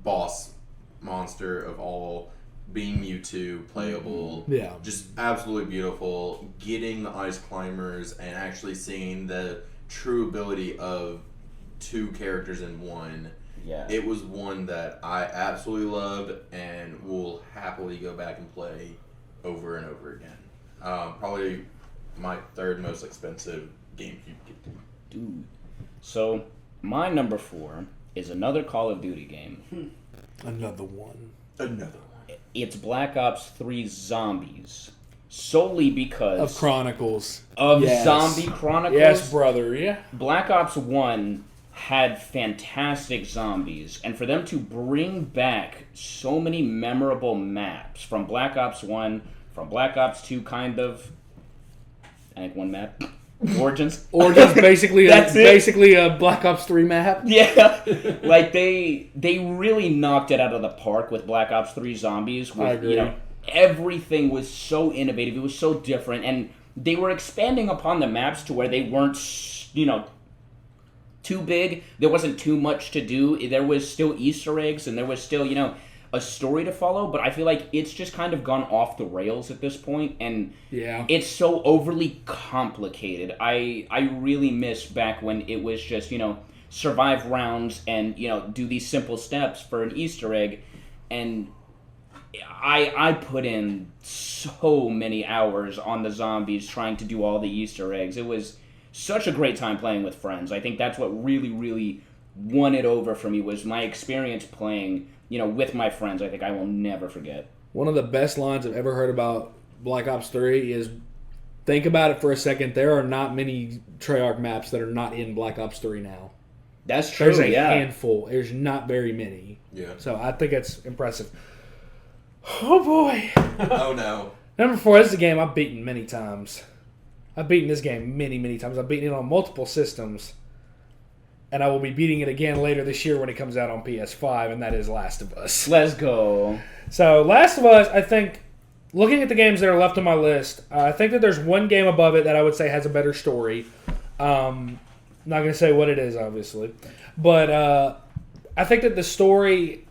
Speaker 3: boss monster of all being Mewtwo playable.
Speaker 1: Yeah.
Speaker 3: Just absolutely beautiful. Getting the ice climbers and actually seeing the true ability of two characters in one.
Speaker 4: Yeah.
Speaker 3: It was one that I absolutely loved and will happily go back and play over and over again. Probably my third most expensive GameCube game.
Speaker 4: Dude. So, my number 4 is another Call of Duty game.
Speaker 1: Another one.
Speaker 3: Another one.
Speaker 4: It's Black Ops 3 Zombies. Solely because
Speaker 1: Of Chronicles.
Speaker 4: of
Speaker 1: Yes.
Speaker 4: Zombie Chronicles.
Speaker 1: Yes, brother. Yeah.
Speaker 4: Black Ops 1 had fantastic zombies, and for them to bring back so many memorable maps from Black Ops 1, from Black Ops 2, kind of, I think one map, Origins.
Speaker 1: Origins basically
Speaker 4: That's it.
Speaker 1: basically a Black Ops 3 map.
Speaker 4: Yeah, like they really knocked it out of the park with Black Ops 3 Zombies. With,
Speaker 1: I agree.
Speaker 4: You know, everything was so innovative. It was so different, and they were expanding upon the maps to where they weren't, too big. There wasn't too much to do. There was still Easter eggs, and there was still, a story to follow. But I feel like it's just kind of gone off the rails at this point, and
Speaker 1: Yeah.
Speaker 4: it's so overly complicated. I really miss back when it was just, survive rounds and, do these simple steps for an Easter egg. And I put in so many hours on the zombies trying to do all the Easter eggs. It was such a great time playing with friends. I think that's what really, really won it over for me, was my experience playing, with my friends. I think I will never forget.
Speaker 1: One of the best lines I've ever heard about Black Ops 3 is, think about it for a second, there are not many Treyarch maps that are not in Black Ops 3 now.
Speaker 4: That's true,
Speaker 1: There's a
Speaker 4: yeah.
Speaker 1: handful. There's not very many.
Speaker 3: Yeah.
Speaker 1: So I think it's impressive. Oh boy.
Speaker 3: Oh no.
Speaker 1: Number 4, this is a game I've beaten many times. I've beaten this game many, many times. I've beaten it on multiple systems. And I will be beating it again later this year when it comes out on PS5, and that is Last of Us.
Speaker 4: Let's go.
Speaker 1: So, Last of Us, I think, looking at the games that are left on my list, I think that there's one game above it that I would say has a better story. Not going to say what it is, obviously. But I think that the story,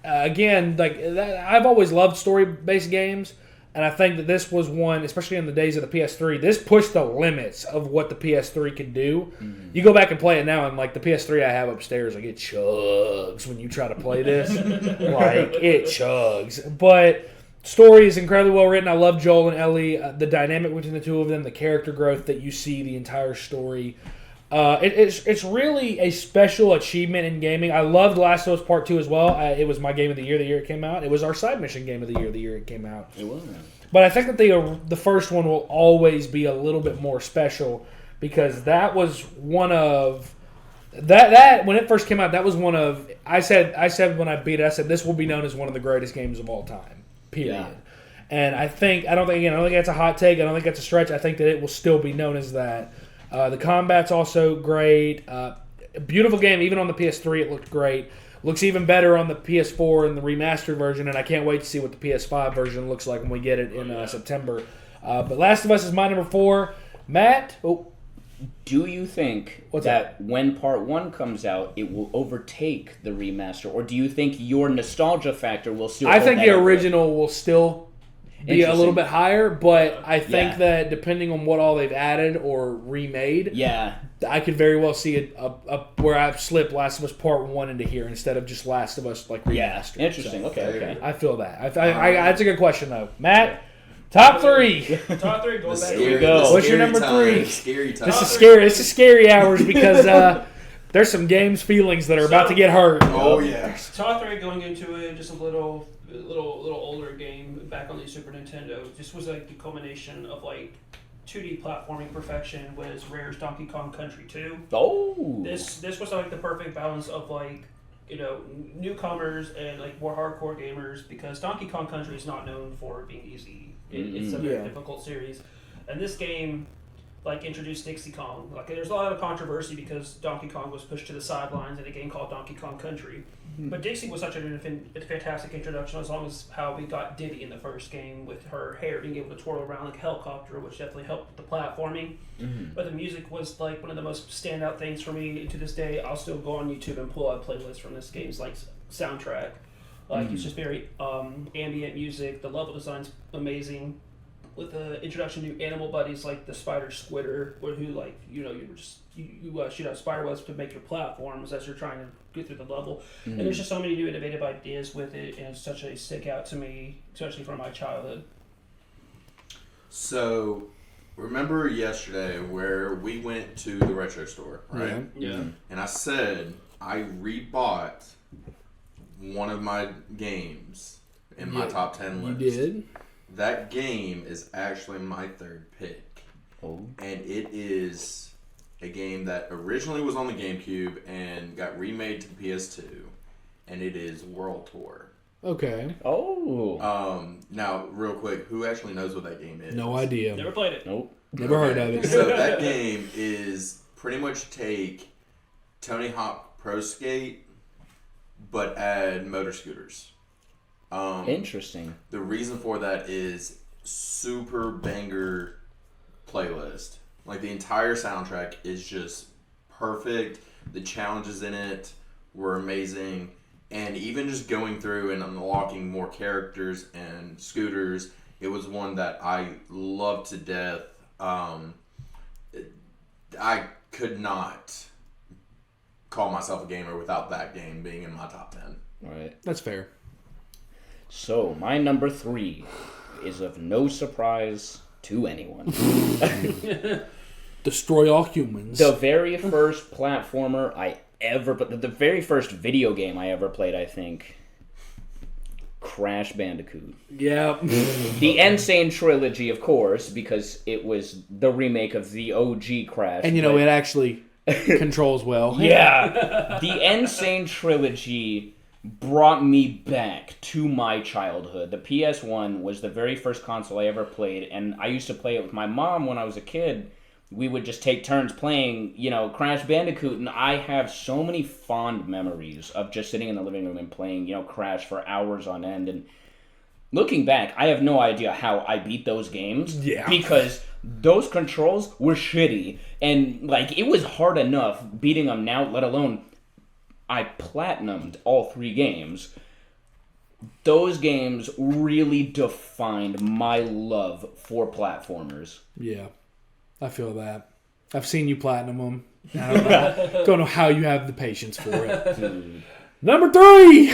Speaker 1: again, I've always loved story-based games. And I think that this was one, especially in the days of the PS3, this pushed the limits of what the PS3 could do. Mm-hmm. You go back and play it now, and the PS3 I have upstairs, it chugs when you try to play this. It chugs. But story is incredibly well written. I love Joel and Ellie. The dynamic between the two of them, the character growth that you see, the entire story. It's really a special achievement in gaming. I loved Last of Us Part 2 as well. It was my game of the year it came out. It was our side mission game of the year it came out.
Speaker 4: It was.
Speaker 1: But I think that the first one will always be a little bit more special, because that was one of that when it first came out, that was one of I said when I beat it, I said this will be known as one of the greatest games of all time. Period. Yeah. And I don't think that's a hot take. I don't think that's a stretch. I think that it will still be known as that. The combat's also great. Beautiful game. Even on the PS3, it looked great. Looks even better on the PS4 and the remastered version, and I can't wait to see what the PS5 version looks like when we get it in September. But Last of Us is my number 4. Matt?
Speaker 4: Do you think that when Part 1 comes out, it will overtake the remaster? Or do you think your nostalgia factor will still
Speaker 1: I think the original will still be a little bit higher, but I think that depending on what all they've added or remade, I could very well see it where I've slipped Last of Us Part 1 into here instead of just Last of Us remastered.
Speaker 4: Interesting. So, okay.
Speaker 1: I feel that. That's a good question though. Matt, top 3.
Speaker 2: Top 3, go back.
Speaker 4: Here we go.
Speaker 1: What's your number 3?
Speaker 3: Scary time.
Speaker 1: This is scary. This is scary hours because there's some games feelings that are about to get hurt.
Speaker 3: Oh yeah.
Speaker 2: Top 3 going into it, just a little older game back on the Super Nintendo. This was the culmination of 2D platforming perfection was Rare's Donkey Kong Country 2.
Speaker 4: Oh.
Speaker 2: This was the perfect balance of newcomers and more hardcore gamers, because Donkey Kong Country is not known for being easy. It's a very difficult series, and this game introduced Dixie Kong. Like there's a lot of controversy because Donkey Kong was pushed to the sidelines in a game called Donkey Kong Country. But Dixie was such a fantastic introduction, as long as how we got Diddy in the first game with her hair being able to twirl around like a helicopter, which definitely helped the platforming. But the music was like one of the most standout things for me. And to this day, I'll still go on YouTube and pull out playlists from this game's like soundtrack. Like it's just very ambient music. The level design's amazing. With the introduction to animal buddies like the spider Squitter, who like you shoot out spider webs to make your platforms as you're trying to get through the level. And there's just so many new innovative ideas with it, and it's such a stick out to me, especially from my childhood.
Speaker 3: So, remember yesterday where we went to the retro store, right?
Speaker 2: Yeah.
Speaker 3: And I said I rebought one of my games in my top 10 list.
Speaker 1: You did?
Speaker 3: That game is actually my third pick.
Speaker 4: Oh.
Speaker 3: And it is a game that originally was on the GameCube and got remade to the PS2. And it is World Tour.
Speaker 1: Okay.
Speaker 4: Oh.
Speaker 3: Now, real quick, who actually knows what that game is?
Speaker 1: No idea.
Speaker 2: Never played it.
Speaker 4: Nope.
Speaker 1: Never heard of it.
Speaker 3: So that game is pretty much take Tony Hawk Pro Skate, but add motor scooters.
Speaker 4: Interesting.
Speaker 3: The reason for that is super banger playlist. Like the entire soundtrack is just perfect. The challenges in it were amazing. And even just going through and unlocking more characters and scooters, it was one that I loved to death. I could not call myself a gamer without that game being in my top 10.
Speaker 4: Right.
Speaker 1: That's fair.
Speaker 4: So, my number 3 is of no surprise to anyone.
Speaker 1: Destroy all humans.
Speaker 4: The very first platformer but the very first video game I ever played, I think, Crash Bandicoot.
Speaker 1: Yeah.
Speaker 4: The Insane Trilogy, of course, because it was the remake of the OG Crash.
Speaker 1: And it actually controls well.
Speaker 4: Yeah. The Insane Trilogy brought me back to my childhood. The PS1 was the very first console I ever played, and I used to play it with my mom when I was a kid. We would just take turns playing, Crash Bandicoot, and I have so many fond memories of just sitting in the living room and playing, Crash for hours on end. And looking back, I have no idea how I beat those games.
Speaker 1: Yeah.
Speaker 4: Because those controls were shitty. And, it was hard enough beating them now, let alone I platinumed all 3 games. Those games really defined my love for platformers.
Speaker 1: Yeah. I feel that. I've seen you platinum them. I don't know how you have the patience for it.
Speaker 4: Dude.
Speaker 1: Number 3!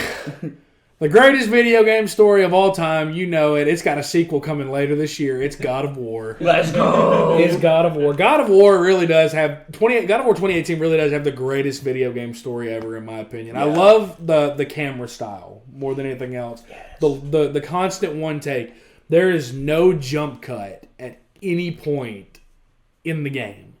Speaker 1: The greatest video game story of all time. You know it. It's got a sequel coming later this year. It's God of War.
Speaker 4: Let's go!
Speaker 1: It's God of War. God of War really does have... God of War 2018 really does have the greatest video game story ever, in my opinion. Yeah. I love the camera style more than anything else. Yes. The constant one take. There is no jump cut at any point in the game.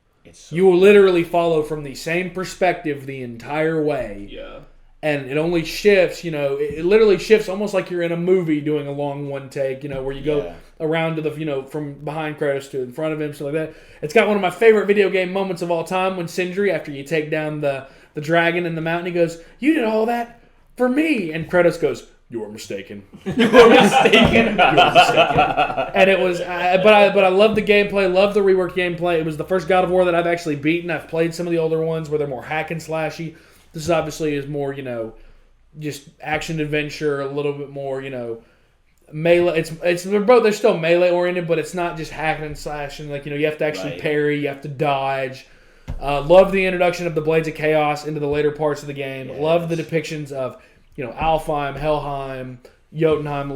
Speaker 1: You will literally follow from the same perspective the entire way.
Speaker 2: Yeah.
Speaker 1: And it only shifts, it literally shifts almost like you're in a movie doing a long one take, where you go around to the, from behind Kratos to in front of him, stuff like that. It's got one of my favorite video game moments of all time when Sindri, after you take down the dragon in the mountain, he goes, "You did all that for me." And Kratos goes, "You are mistaken."
Speaker 4: You were mistaken.
Speaker 1: And it was, but I love the gameplay, love the reworked gameplay. It was the first God of War that I've actually beaten. I've played some of the older ones where they're more hack and slashy. This obviously is more, just action adventure, a little bit more, melee. They're still melee oriented, but it's not just hack and slashing. You have to actually parry, you have to dodge. Love the introduction of the Blades of Chaos into the later parts of the game. Yes. Love the depictions of Alfheim, Helheim, Jotunheim,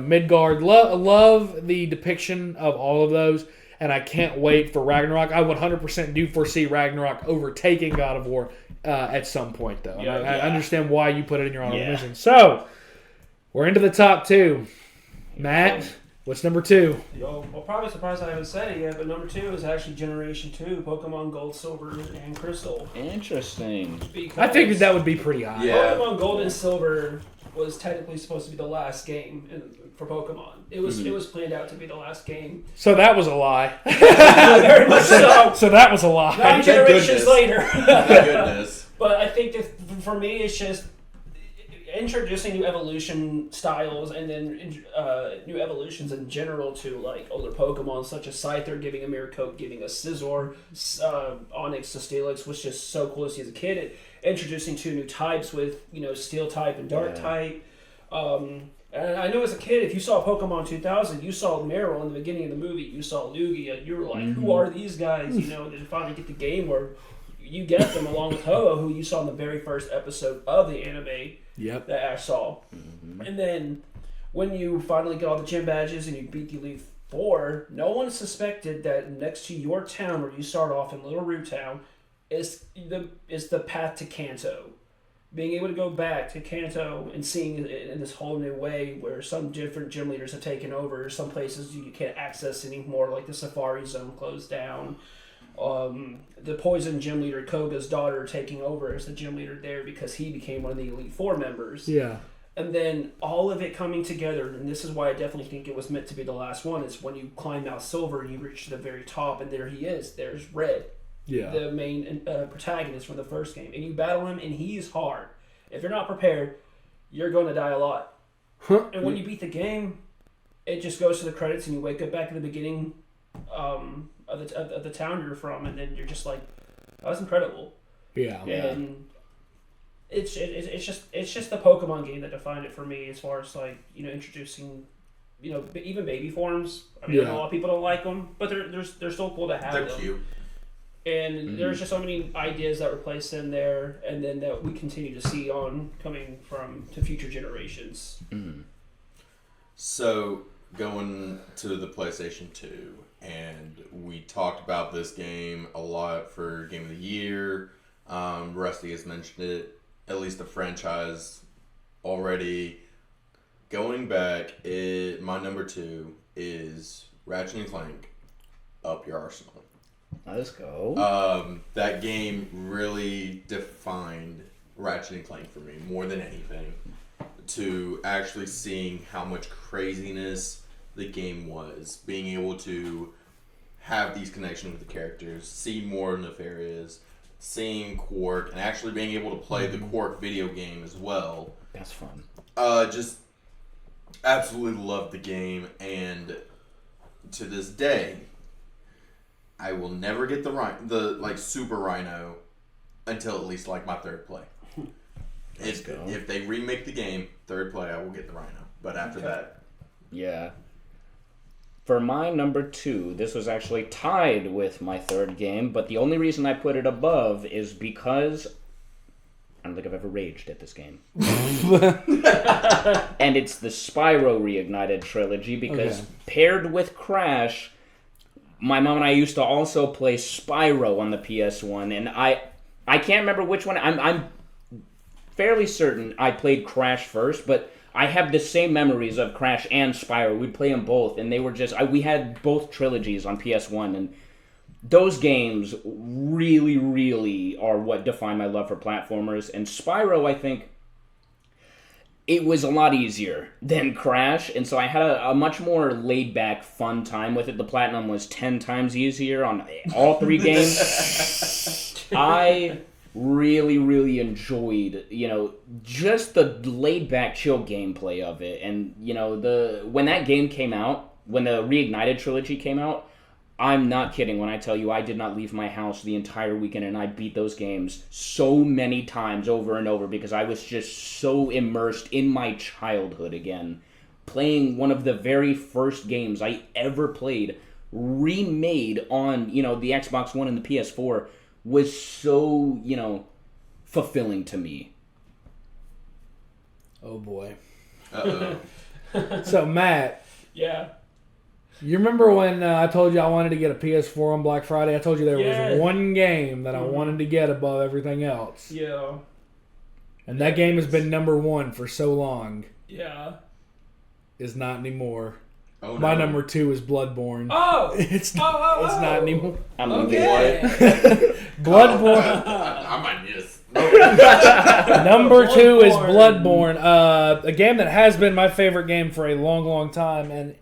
Speaker 1: Midgard. Love the depiction of all of those, and I can't wait for Ragnarok. I 100% do foresee Ragnarok overtaking God of War at some point, though. Yeah, I understand why you put it in your honorable mention. So, we're into the top 2. Matt, what's number 2?
Speaker 2: Well, probably surprised I haven't said it yet, but number 2 is actually Generation 2, Pokemon Gold, Silver, and Crystal.
Speaker 4: Interesting.
Speaker 1: I figured that would be pretty high.
Speaker 3: Yeah.
Speaker 2: Pokemon Gold and Silver was technically supposed to be the last game for Pokemon. It was planned out to be the last game.
Speaker 1: So that was a lie.
Speaker 2: Very much so.
Speaker 1: So that was a lie.
Speaker 2: 9 generations later.
Speaker 3: Thank goodness.
Speaker 2: But I think that for me, it's just introducing new evolution styles and then new evolutions in general to like older Pokemon such as Scyther, giving a Miracote, giving a Scizor, Onix to Steelix was just so cool to see as a kid. Introducing 2 new types with Steel type and Dark type. And I know as a kid, if you saw Pokemon 2000, you saw Meryl in the beginning of the movie, you saw Lugia, you were like, who are these guys? And then finally get the game where you get them along with Ho-Oh, who you saw in the very first episode of the anime that Ash saw. And then when you finally get all the gym badges and you beat the Elite Four, no one suspected that next to your town where you start off in Little Root Town is the path to Kanto. Being able to go back to Kanto and seeing it in this whole new way where some different gym leaders have taken over, some places you can't access anymore, like the Safari Zone closed down. The Poison gym leader, Koga's daughter, taking over as the gym leader there because he became one of the Elite Four members.
Speaker 1: Yeah.
Speaker 2: And then all of it coming together, and this is why I definitely think it was meant to be the last one, is when you climb Mount Silver and you reach to the very top, and there he is. There's Red.
Speaker 1: Yeah.
Speaker 2: The main protagonist from the first game. And you battle him, and he's hard. If you're not prepared, you're going to die a lot. And when you beat the game, it just goes to the credits, and you wake up back at the beginning of the town you're from, and then you're just like, that was incredible.
Speaker 1: Yeah.
Speaker 2: And it's just the Pokemon game that defined it for me as far as like introducing even baby forms. I mean, I know a lot of people don't like them, but they're still cool to have.
Speaker 3: They're
Speaker 2: them.
Speaker 3: cute.
Speaker 2: And there's just so many ideas that were placed in there, and then that we continue to see coming to future generations.
Speaker 3: So, going to the PlayStation 2, and we talked about this game a lot for Game of the Year. Rusty has mentioned it, at least the franchise already. Going back, my number 2 is Ratchet & Clank, Up Your Arsenal.
Speaker 4: Let's go.
Speaker 3: That game really defined Ratchet & Clank for me more than anything. To actually seeing how much craziness the game was, being able to have these connections with the characters, see more Nefarious, seeing Quark, and actually being able to play the Quark video game as well.
Speaker 4: That's fun.
Speaker 3: Just absolutely loved the game, and to this day, I will never get the Super Rhino until at least like my 3rd play. If they remake the game, 3rd play, I will get the Rhino. But after that,
Speaker 4: yeah. For my number 2, this was actually tied with my 3rd game, but the only reason I put it above is because I don't think I've ever raged at this game. And it's the Spyro Reignited trilogy because paired with Crash, my mom and I used to also play Spyro on the PS1, and I can't remember which one. I'm fairly certain I played Crash first, but I have the same memories of Crash and Spyro. We'd play them both, and they were just... we had both trilogies on PS1, and those games really, really are what define my love for platformers. And Spyro, I think, it was a lot easier than Crash, and so I had a much more laid-back, fun time with it. The Platinum was 10 times easier on all 3 games. I really, really enjoyed, just the laid-back, chill gameplay of it. And, when that game came out, when the Reignited trilogy came out, I'm not kidding when I tell you I did not leave my house the entire weekend, and I beat those games so many times over and over because I was just so immersed in my childhood again. Playing one of the very first games I ever played, remade on, the Xbox One and the PS4, was so, fulfilling to me.
Speaker 1: Oh, boy.
Speaker 3: uh-oh.
Speaker 1: So, Matt.
Speaker 2: Yeah.
Speaker 1: You remember when I told you I wanted to get a PS4 on Black Friday? I told you there was one game that I wanted to get above everything else.
Speaker 2: Yeah.
Speaker 1: And that game has been number 1 for so long.
Speaker 2: Yeah.
Speaker 1: Is not anymore.
Speaker 3: Oh,
Speaker 1: My
Speaker 3: no.
Speaker 1: number 2 is Bloodborne.
Speaker 2: Oh!
Speaker 1: It's not anymore.
Speaker 4: I'm
Speaker 2: okay.
Speaker 1: Bloodborne.
Speaker 3: I might need
Speaker 1: Number 2 is
Speaker 2: Bloodborne.
Speaker 1: Bloodborne, a game that has been my favorite game for a long, long time, and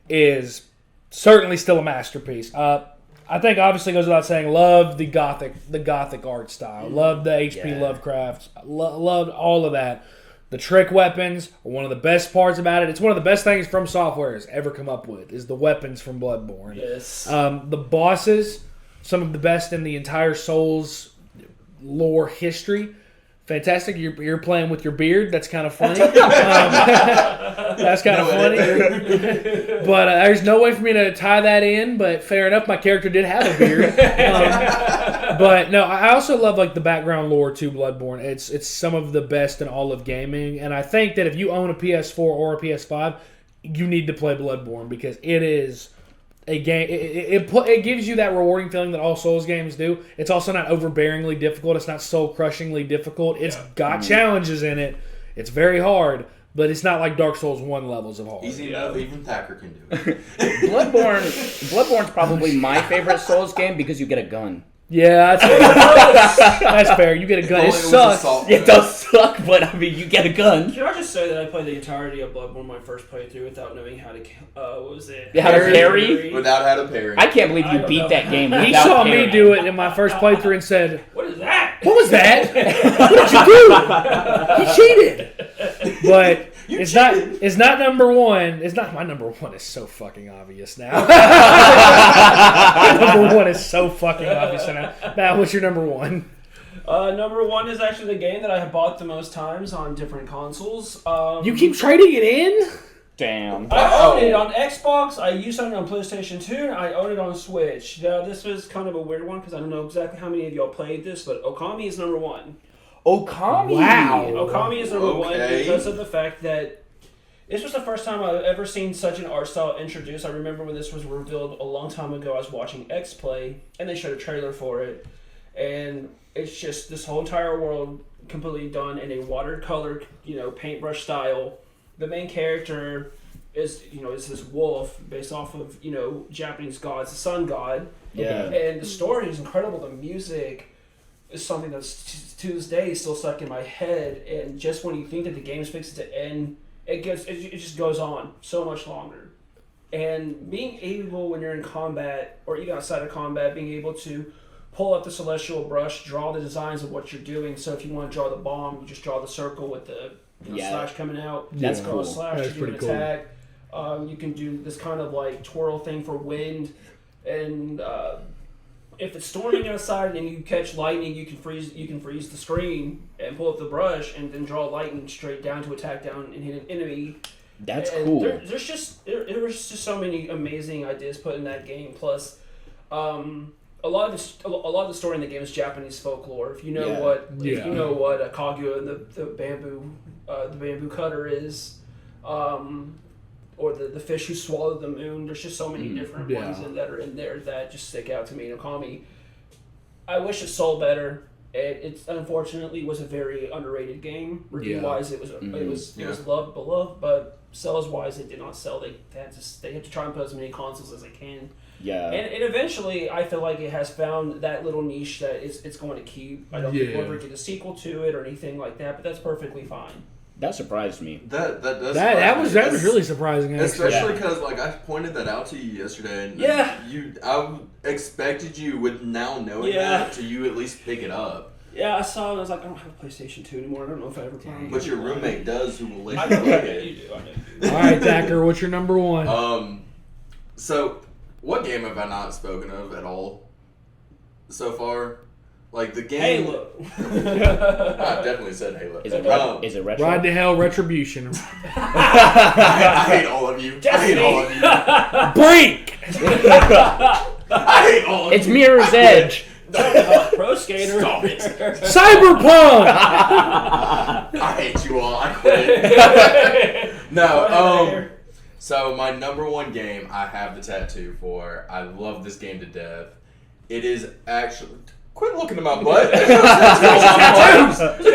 Speaker 1: is certainly still a masterpiece. I think obviously goes without saying, love the gothic art style, love the H.P. Lovecraft, loved all of that. The trick weapons are one of the best parts about it. It's one of the best things From Software has ever come up with, is the weapons from Bloodborne.
Speaker 2: Yes.
Speaker 1: The bosses, some of the best in the entire Souls lore history. Fantastic. You're playing with your beard. That's kind of funny. That's kind of funny. But there's no way for me to tie that in. But fair enough, my character did have a beard. But no, I also love like the background lore to Bloodborne. It's some of the best in all of gaming. And I think that if you own a PS4 or a PS5, you need to play Bloodborne because it is a game. It gives you that rewarding feeling that all Souls games do. It's also not overbearingly difficult. It's not soul-crushingly difficult. It's got challenges in it. It's very hard, but it's not like Dark Souls 1 levels of hard.
Speaker 3: Easy enough, even Thacker can do it.
Speaker 4: Bloodborne's probably my favorite Souls game because you get a gun.
Speaker 1: Yeah, that's fair. That's fair. You get a gun. It sucks.
Speaker 4: It does suck, but I mean, you get a gun.
Speaker 2: Can I just say that I played the entirety of Bloodborne my first playthrough without knowing how to, what was it?
Speaker 4: How to parry?
Speaker 3: Without how to parry.
Speaker 4: I can't believe
Speaker 2: I
Speaker 4: you
Speaker 2: don't
Speaker 4: beat
Speaker 2: know.
Speaker 4: that game.
Speaker 1: He
Speaker 4: without
Speaker 1: saw me
Speaker 4: parrying.
Speaker 1: do it in my first playthrough and said,
Speaker 2: What is that?
Speaker 1: "What was that? What did you do? He cheated." But it's not number 1. It's not my number 1. Is so fucking obvious now. Number 1 is so fucking obvious now. Now, what's your number 1?
Speaker 2: Number 1 is actually the game that I have bought the most times on different consoles.
Speaker 1: You keep trading it in?
Speaker 4: Damn.
Speaker 2: I own it on Xbox, I used to own it on PlayStation 2, and I own it on Switch. Now, this was kind of a weird one because I don't know exactly how many of y'all played this, but Okami is number 1.
Speaker 4: Okami.
Speaker 1: Wow.
Speaker 2: Okami is number 1
Speaker 3: Okay.
Speaker 2: because of the fact that this was the first time I've ever seen such an art style introduced. I remember when this was revealed a long time ago, I was watching X Play, and they showed a trailer for it, and it's just this whole entire world completely done in a watercolor, paintbrush style. The main character is this wolf based off of, Japanese gods, the sun god.
Speaker 4: Yeah.
Speaker 2: And the story is incredible. The music is something that's to this day still stuck in my head. And just when you think that the game's fixed to end, it just goes on so much longer. And being able, when you're in combat or even outside of combat, being able to pull up the celestial brush, draw the designs of what you're doing. So if you want to draw the bomb, you just draw the circle with the slash coming out.
Speaker 4: That's
Speaker 2: Draw
Speaker 4: cool.
Speaker 2: a slash
Speaker 1: That's
Speaker 2: to do an
Speaker 1: pretty cool.
Speaker 2: attack. You can do this kind of like twirl thing for wind, and if it's storming outside and you catch lightning, you can freeze the screen and pull up the brush and then draw lightning straight down to attack down and hit an enemy.
Speaker 4: That's
Speaker 2: And
Speaker 4: cool.
Speaker 2: there was just so many amazing ideas put in that game. Plus, a lot of the story in the game is Japanese folklore. If you know what Kaguya and the bamboo cutter is, or the fish who swallowed the moon. There's just so many different ones that are in there that just stick out to me. And Okami, I wish it sold better. It unfortunately was a very underrated game. Review wise, it was loved, beloved, but sales wise, it did not sell. They had to try and put as many consoles as they can.
Speaker 4: Yeah.
Speaker 2: And eventually, I feel like it has found that little niche that it's going to keep. I don't think we'll ever get a sequel to it or anything like that, but that's perfectly fine.
Speaker 4: That surprised me.
Speaker 3: That does.
Speaker 1: That was really surprising. Actually.
Speaker 3: Especially because I pointed that out to you yesterday, and I expected you with now knowing that to you at least pick it up.
Speaker 2: Yeah, I saw it and I was like, I don't have a PlayStation 2 anymore. I don't know if I ever play it.
Speaker 3: But your roommate does, who will let
Speaker 2: I
Speaker 3: you
Speaker 2: know
Speaker 3: play
Speaker 2: you
Speaker 3: it.
Speaker 2: do. I know you do.
Speaker 1: All right, Thacker, what's your number 1?
Speaker 3: So what game have I not spoken of at all so far? Like the game.
Speaker 2: Halo.
Speaker 3: I definitely said Halo.
Speaker 4: Is it is it retro?
Speaker 1: Ride to Hell Retribution.
Speaker 3: I hate all of you. I hate all of you.
Speaker 1: Brink!
Speaker 3: I hate all of you.
Speaker 4: It's Mirror's Edge.
Speaker 2: Pro Skater.
Speaker 3: Stop it.
Speaker 1: Cyberpunk!
Speaker 3: I hate you all. I quit. No. So my number 1 game I have the tattoo for. I love this game to death. It is actually. Quit looking at my butt.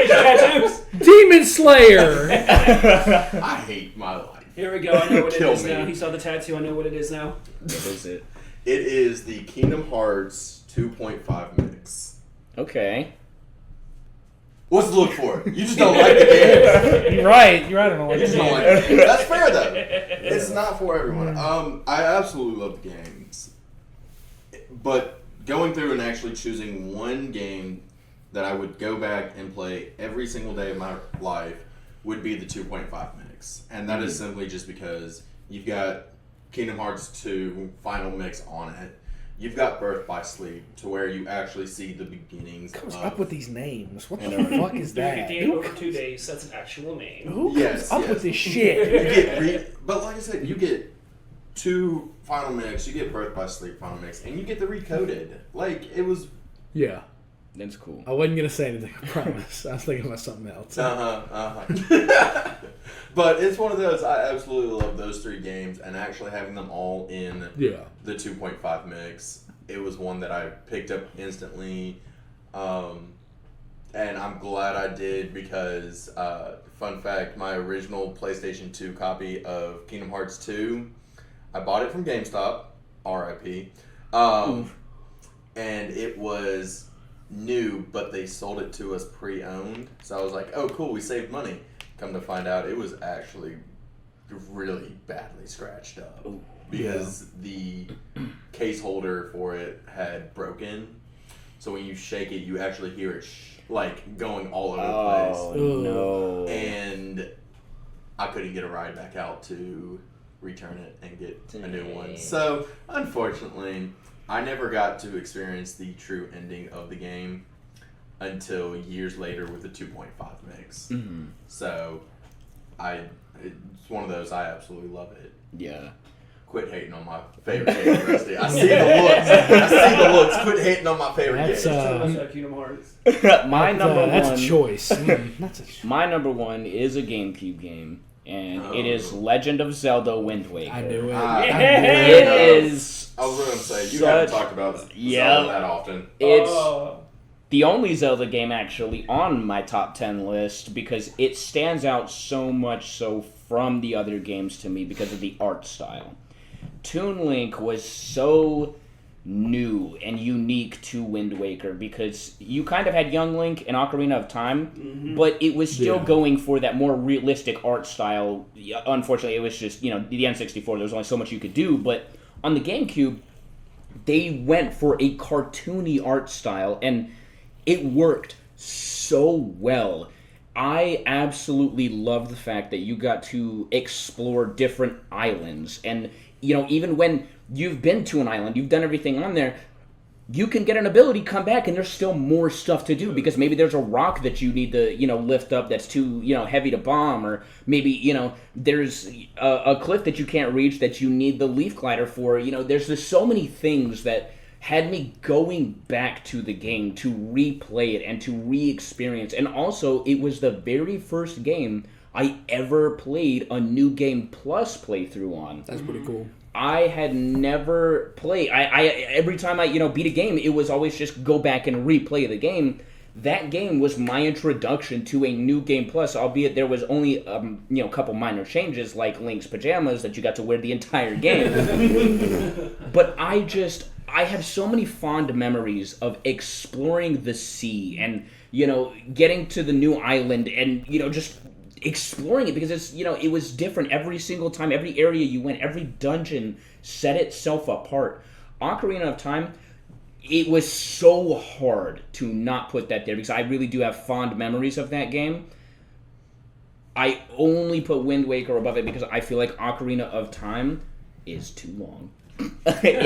Speaker 2: Tattoos.
Speaker 1: Demon Slayer!
Speaker 3: I hate my life.
Speaker 2: Here we go. I know what it
Speaker 3: Kill
Speaker 2: is
Speaker 3: me.
Speaker 2: now. He saw the tattoo. I know what it is now.
Speaker 4: What is it?
Speaker 3: It is the Kingdom Hearts 2.5 mix.
Speaker 4: Okay.
Speaker 3: What's to look for? You just don't like the game.
Speaker 1: You're right. I don't know what
Speaker 3: You
Speaker 1: to
Speaker 3: just don't
Speaker 1: do.
Speaker 3: like the game. That's fair though. It's not for everyone. I absolutely love the games, but going through and actually choosing one game that I would go back and play every single day of my life would be the 2.5 mix, and that is simply just because you've got Kingdom Hearts 2 Final Mix on it. You've got Birth by Sleep, to where you actually see the beginnings.
Speaker 1: Who comes
Speaker 3: of,
Speaker 1: up with these names? What the
Speaker 3: I know.
Speaker 1: fuck is
Speaker 2: Dude,
Speaker 1: that?
Speaker 2: it did
Speaker 1: Who
Speaker 2: over
Speaker 1: comes-
Speaker 2: 2 days. That's an actual name.
Speaker 1: Who comes
Speaker 3: Yes,
Speaker 1: up
Speaker 3: yes.
Speaker 1: with this
Speaker 3: You
Speaker 1: shit?
Speaker 3: get but like I said, you get 2 Final Mix, you get Birth by Sleep Final Mix, and you get the Recoded. Like, it was.
Speaker 1: Yeah.
Speaker 4: That's cool.
Speaker 1: I wasn't gonna say anything. I promise. I was thinking about something else.
Speaker 3: But it's one of those. I absolutely love those 3 games, and actually having them all in
Speaker 1: Yeah.
Speaker 3: the 2.5 mix, it was one that I picked up instantly, and I'm glad I did because, fun fact, my original PlayStation 2 copy of Kingdom Hearts 2, I bought it from GameStop, RIP, and it was new, but they sold it to us pre-owned, so I was like, oh cool, we saved money. Come to find out, it was actually really badly scratched up because the case holder for it had broken. So when you shake it, you actually hear it like going all over
Speaker 4: Oh
Speaker 3: the place.
Speaker 4: no!
Speaker 3: And I couldn't get a ride back out to return it and get a new one.
Speaker 4: Dang.
Speaker 3: So unfortunately, I never got to experience the true ending of the game until years later with the 2.5 mix.
Speaker 4: Mm-hmm.
Speaker 3: So, it's one of those, I absolutely love it.
Speaker 4: Yeah.
Speaker 3: Quit hating on my favorite game, Rusty. I see the looks. Quit hating on my favorite
Speaker 1: That's,
Speaker 3: game.
Speaker 2: So much like Kingdom Hearts.
Speaker 4: My number
Speaker 1: That's
Speaker 4: one.
Speaker 1: a choice. That's a choice.
Speaker 4: My number one is a GameCube game, and it is
Speaker 3: Oh.
Speaker 4: Legend of Zelda: Wind Waker.
Speaker 1: I knew it.
Speaker 3: Ah.
Speaker 1: I knew
Speaker 4: It
Speaker 1: it.
Speaker 4: is.
Speaker 3: I was going to say, you haven't
Speaker 4: such-
Speaker 3: talked about
Speaker 4: Yeah.
Speaker 3: Zelda that often.
Speaker 4: It's
Speaker 2: Oh.
Speaker 4: the only Zelda game actually on my top 10 list because it stands out so much so from the other games to me because of the art style. Toon Link was so new and unique to Wind Waker because you kind of had Young Link and Ocarina of Time, but it was still
Speaker 1: Yeah.
Speaker 4: going for that more realistic art style. Yeah, unfortunately, it was just, the N64, there was only so much you could do, but on the GameCube, they went for a cartoony art style, and it worked so well. I absolutely love the fact that you got to explore different islands, and even when you've been to an island, you've done everything on there, you can get an ability, come back, and there's still more stuff to do because maybe there's a rock that you need to, lift up that's too, heavy to bomb, or maybe, there's a cliff that you can't reach that you need the leaf glider for. There's just so many things that had me going back to the game to replay it and to re-experience. And also, it was the very first game I ever played a New Game Plus playthrough on.
Speaker 1: That's pretty cool.
Speaker 4: I had never played. I every time I beat a game, it was always just go back and replay the game. That game was my introduction to a New Game Plus, albeit there was only a couple minor changes like Link's pajamas that you got to wear the entire game. But I have so many fond memories of exploring the sea and getting to the new island and just exploring it because it's it was different every single time. Every area you went, every dungeon set itself apart. Ocarina of Time, it was so hard to not put that there because I really do have fond memories of that game. I only put Wind Waker above it because I feel like Ocarina of Time is too long. It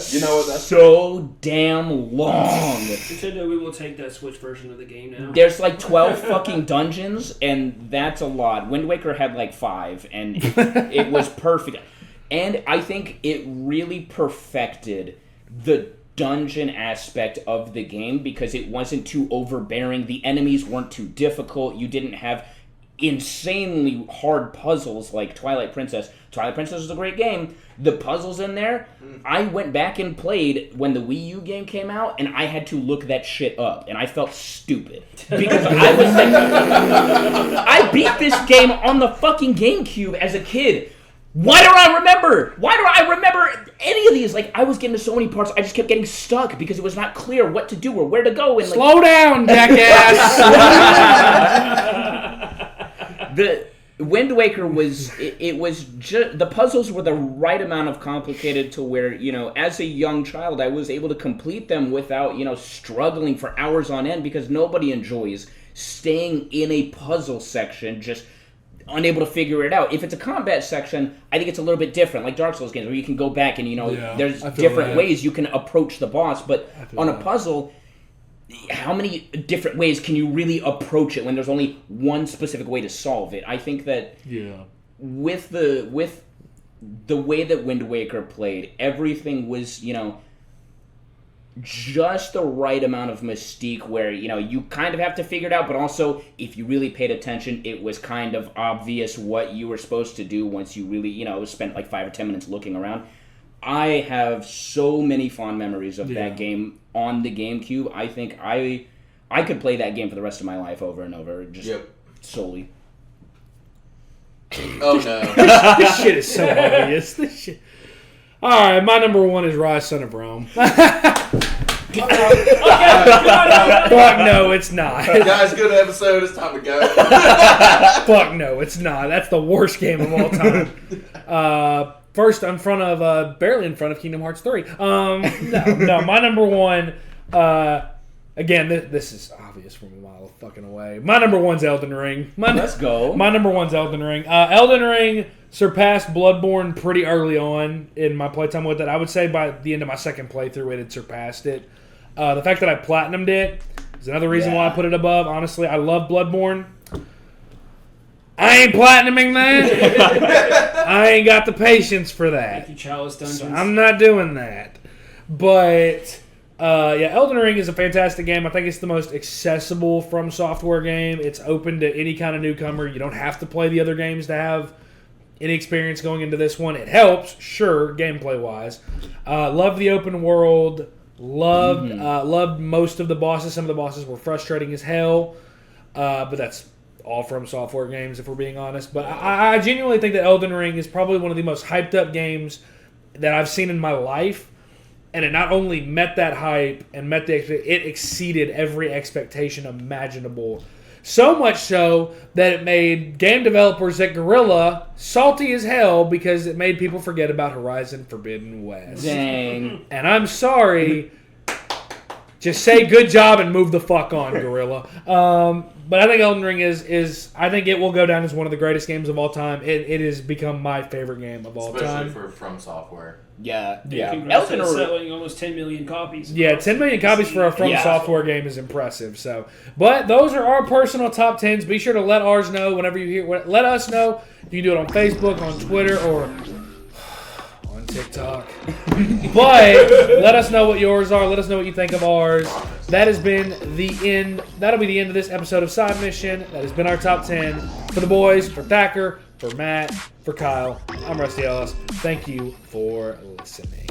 Speaker 4: is
Speaker 3: That's
Speaker 4: so damn long.
Speaker 2: Nintendo, we will take that Switch version of the game now.
Speaker 4: There's like 12 fucking dungeons, and that's a lot. Wind Waker had like 5, and it was perfect. And I think it really perfected the dungeon aspect of the game because it wasn't too overbearing. The enemies weren't too difficult. You didn't have insanely hard puzzles like Twilight Princess. Twilight Princess is a great game. The puzzles in there, I went back and played when the Wii U game came out, and I had to look that shit up, and I felt stupid because I was like, I beat this game on the fucking GameCube as a kid. Why don't I remember? Why don't I remember any of these? Like, I was getting to so many parts, I just kept getting stuck because it was not clear what to do or where to go. And
Speaker 1: Slow down, jackass!
Speaker 4: The Wind Waker was, it was just, the puzzles were the right amount of complicated to where, as a young child, I was able to complete them without, struggling for hours on end, because nobody enjoys staying in a puzzle section just unable to figure it out. If it's a combat section, I think it's a little bit different, like Dark Souls games, where you can go back and, there's different ways you can approach the boss, but on a puzzle, how many different ways can you really approach it when there's only one specific way to solve it? I think that with the way that Wind Waker played, everything was, just the right amount of mystique where, you kind of have to figure it out, but also, if you really paid attention, it was kind of obvious what you were supposed to do once you really, spent like 5 or 10 minutes looking around. I have so many fond memories of that game on the GameCube. I think I could play that game for the rest of my life over and over, just solely.
Speaker 3: Oh no.
Speaker 1: This shit is so obvious. This shit. Alright, my number 1 is Rise, Son of Rome. Fuck no, it's not.
Speaker 3: Guys, good episode. It's time to go.
Speaker 1: Fuck no, it's not. That's the worst game of all time. First, barely in front of Kingdom Hearts 3. No, my number 1, again, this is obvious from a mile fucking away. My number 1's Elden Ring.
Speaker 4: Let's go.
Speaker 1: My number 1's Elden Ring. Elden Ring surpassed Bloodborne pretty early on in my playtime with it. I would say by the end of my second playthrough, it had surpassed it. The fact that I platinumed it is another reason why I put it above. Honestly, I love Bloodborne. I ain't platinuming that. I ain't got the patience for that.
Speaker 2: Thank you, Chalice Dungeons.
Speaker 1: So I'm not doing that. But, Elden Ring is a fantastic game. I think it's the most accessible From Software game. It's open to any kind of newcomer. You don't have to play the other games to have any experience going into this one. It helps, sure, gameplay-wise. Loved the open world. Loved most of the bosses. Some of the bosses were frustrating as hell. But that's all From Software games, if we're being honest. But I genuinely think that Elden Ring is probably one of the most hyped up games that I've seen in my life. And it not only met that hype and it exceeded every expectation imaginable. So much so that it made game developers at Guerrilla salty as hell because it made people forget about Horizon Forbidden West.
Speaker 4: Dang.
Speaker 1: And I'm sorry. Just say good job and move the fuck on, Guerrilla. But I think Elden Ring is I think it will go down as one of the greatest games of all time. It has become my favorite game of all time.
Speaker 3: Especially for From Software.
Speaker 4: Yeah.
Speaker 2: Congrats on selling almost 10 million copies.
Speaker 1: Yeah, 10 million copies for a From Software game is impressive. So, but those are our personal top 10s. Be sure to let ours know whenever you hear. Let us know. You can do it on Facebook, on Twitter, or on TikTok. But let us know what yours are. Let us know what you think of ours. That has been the end. That'll be the end of this episode of Side Mission. That has been our top 10 for the boys, for Thacker, for Matt, for Kyle. I'm Rusty Ellis. Thank you for listening.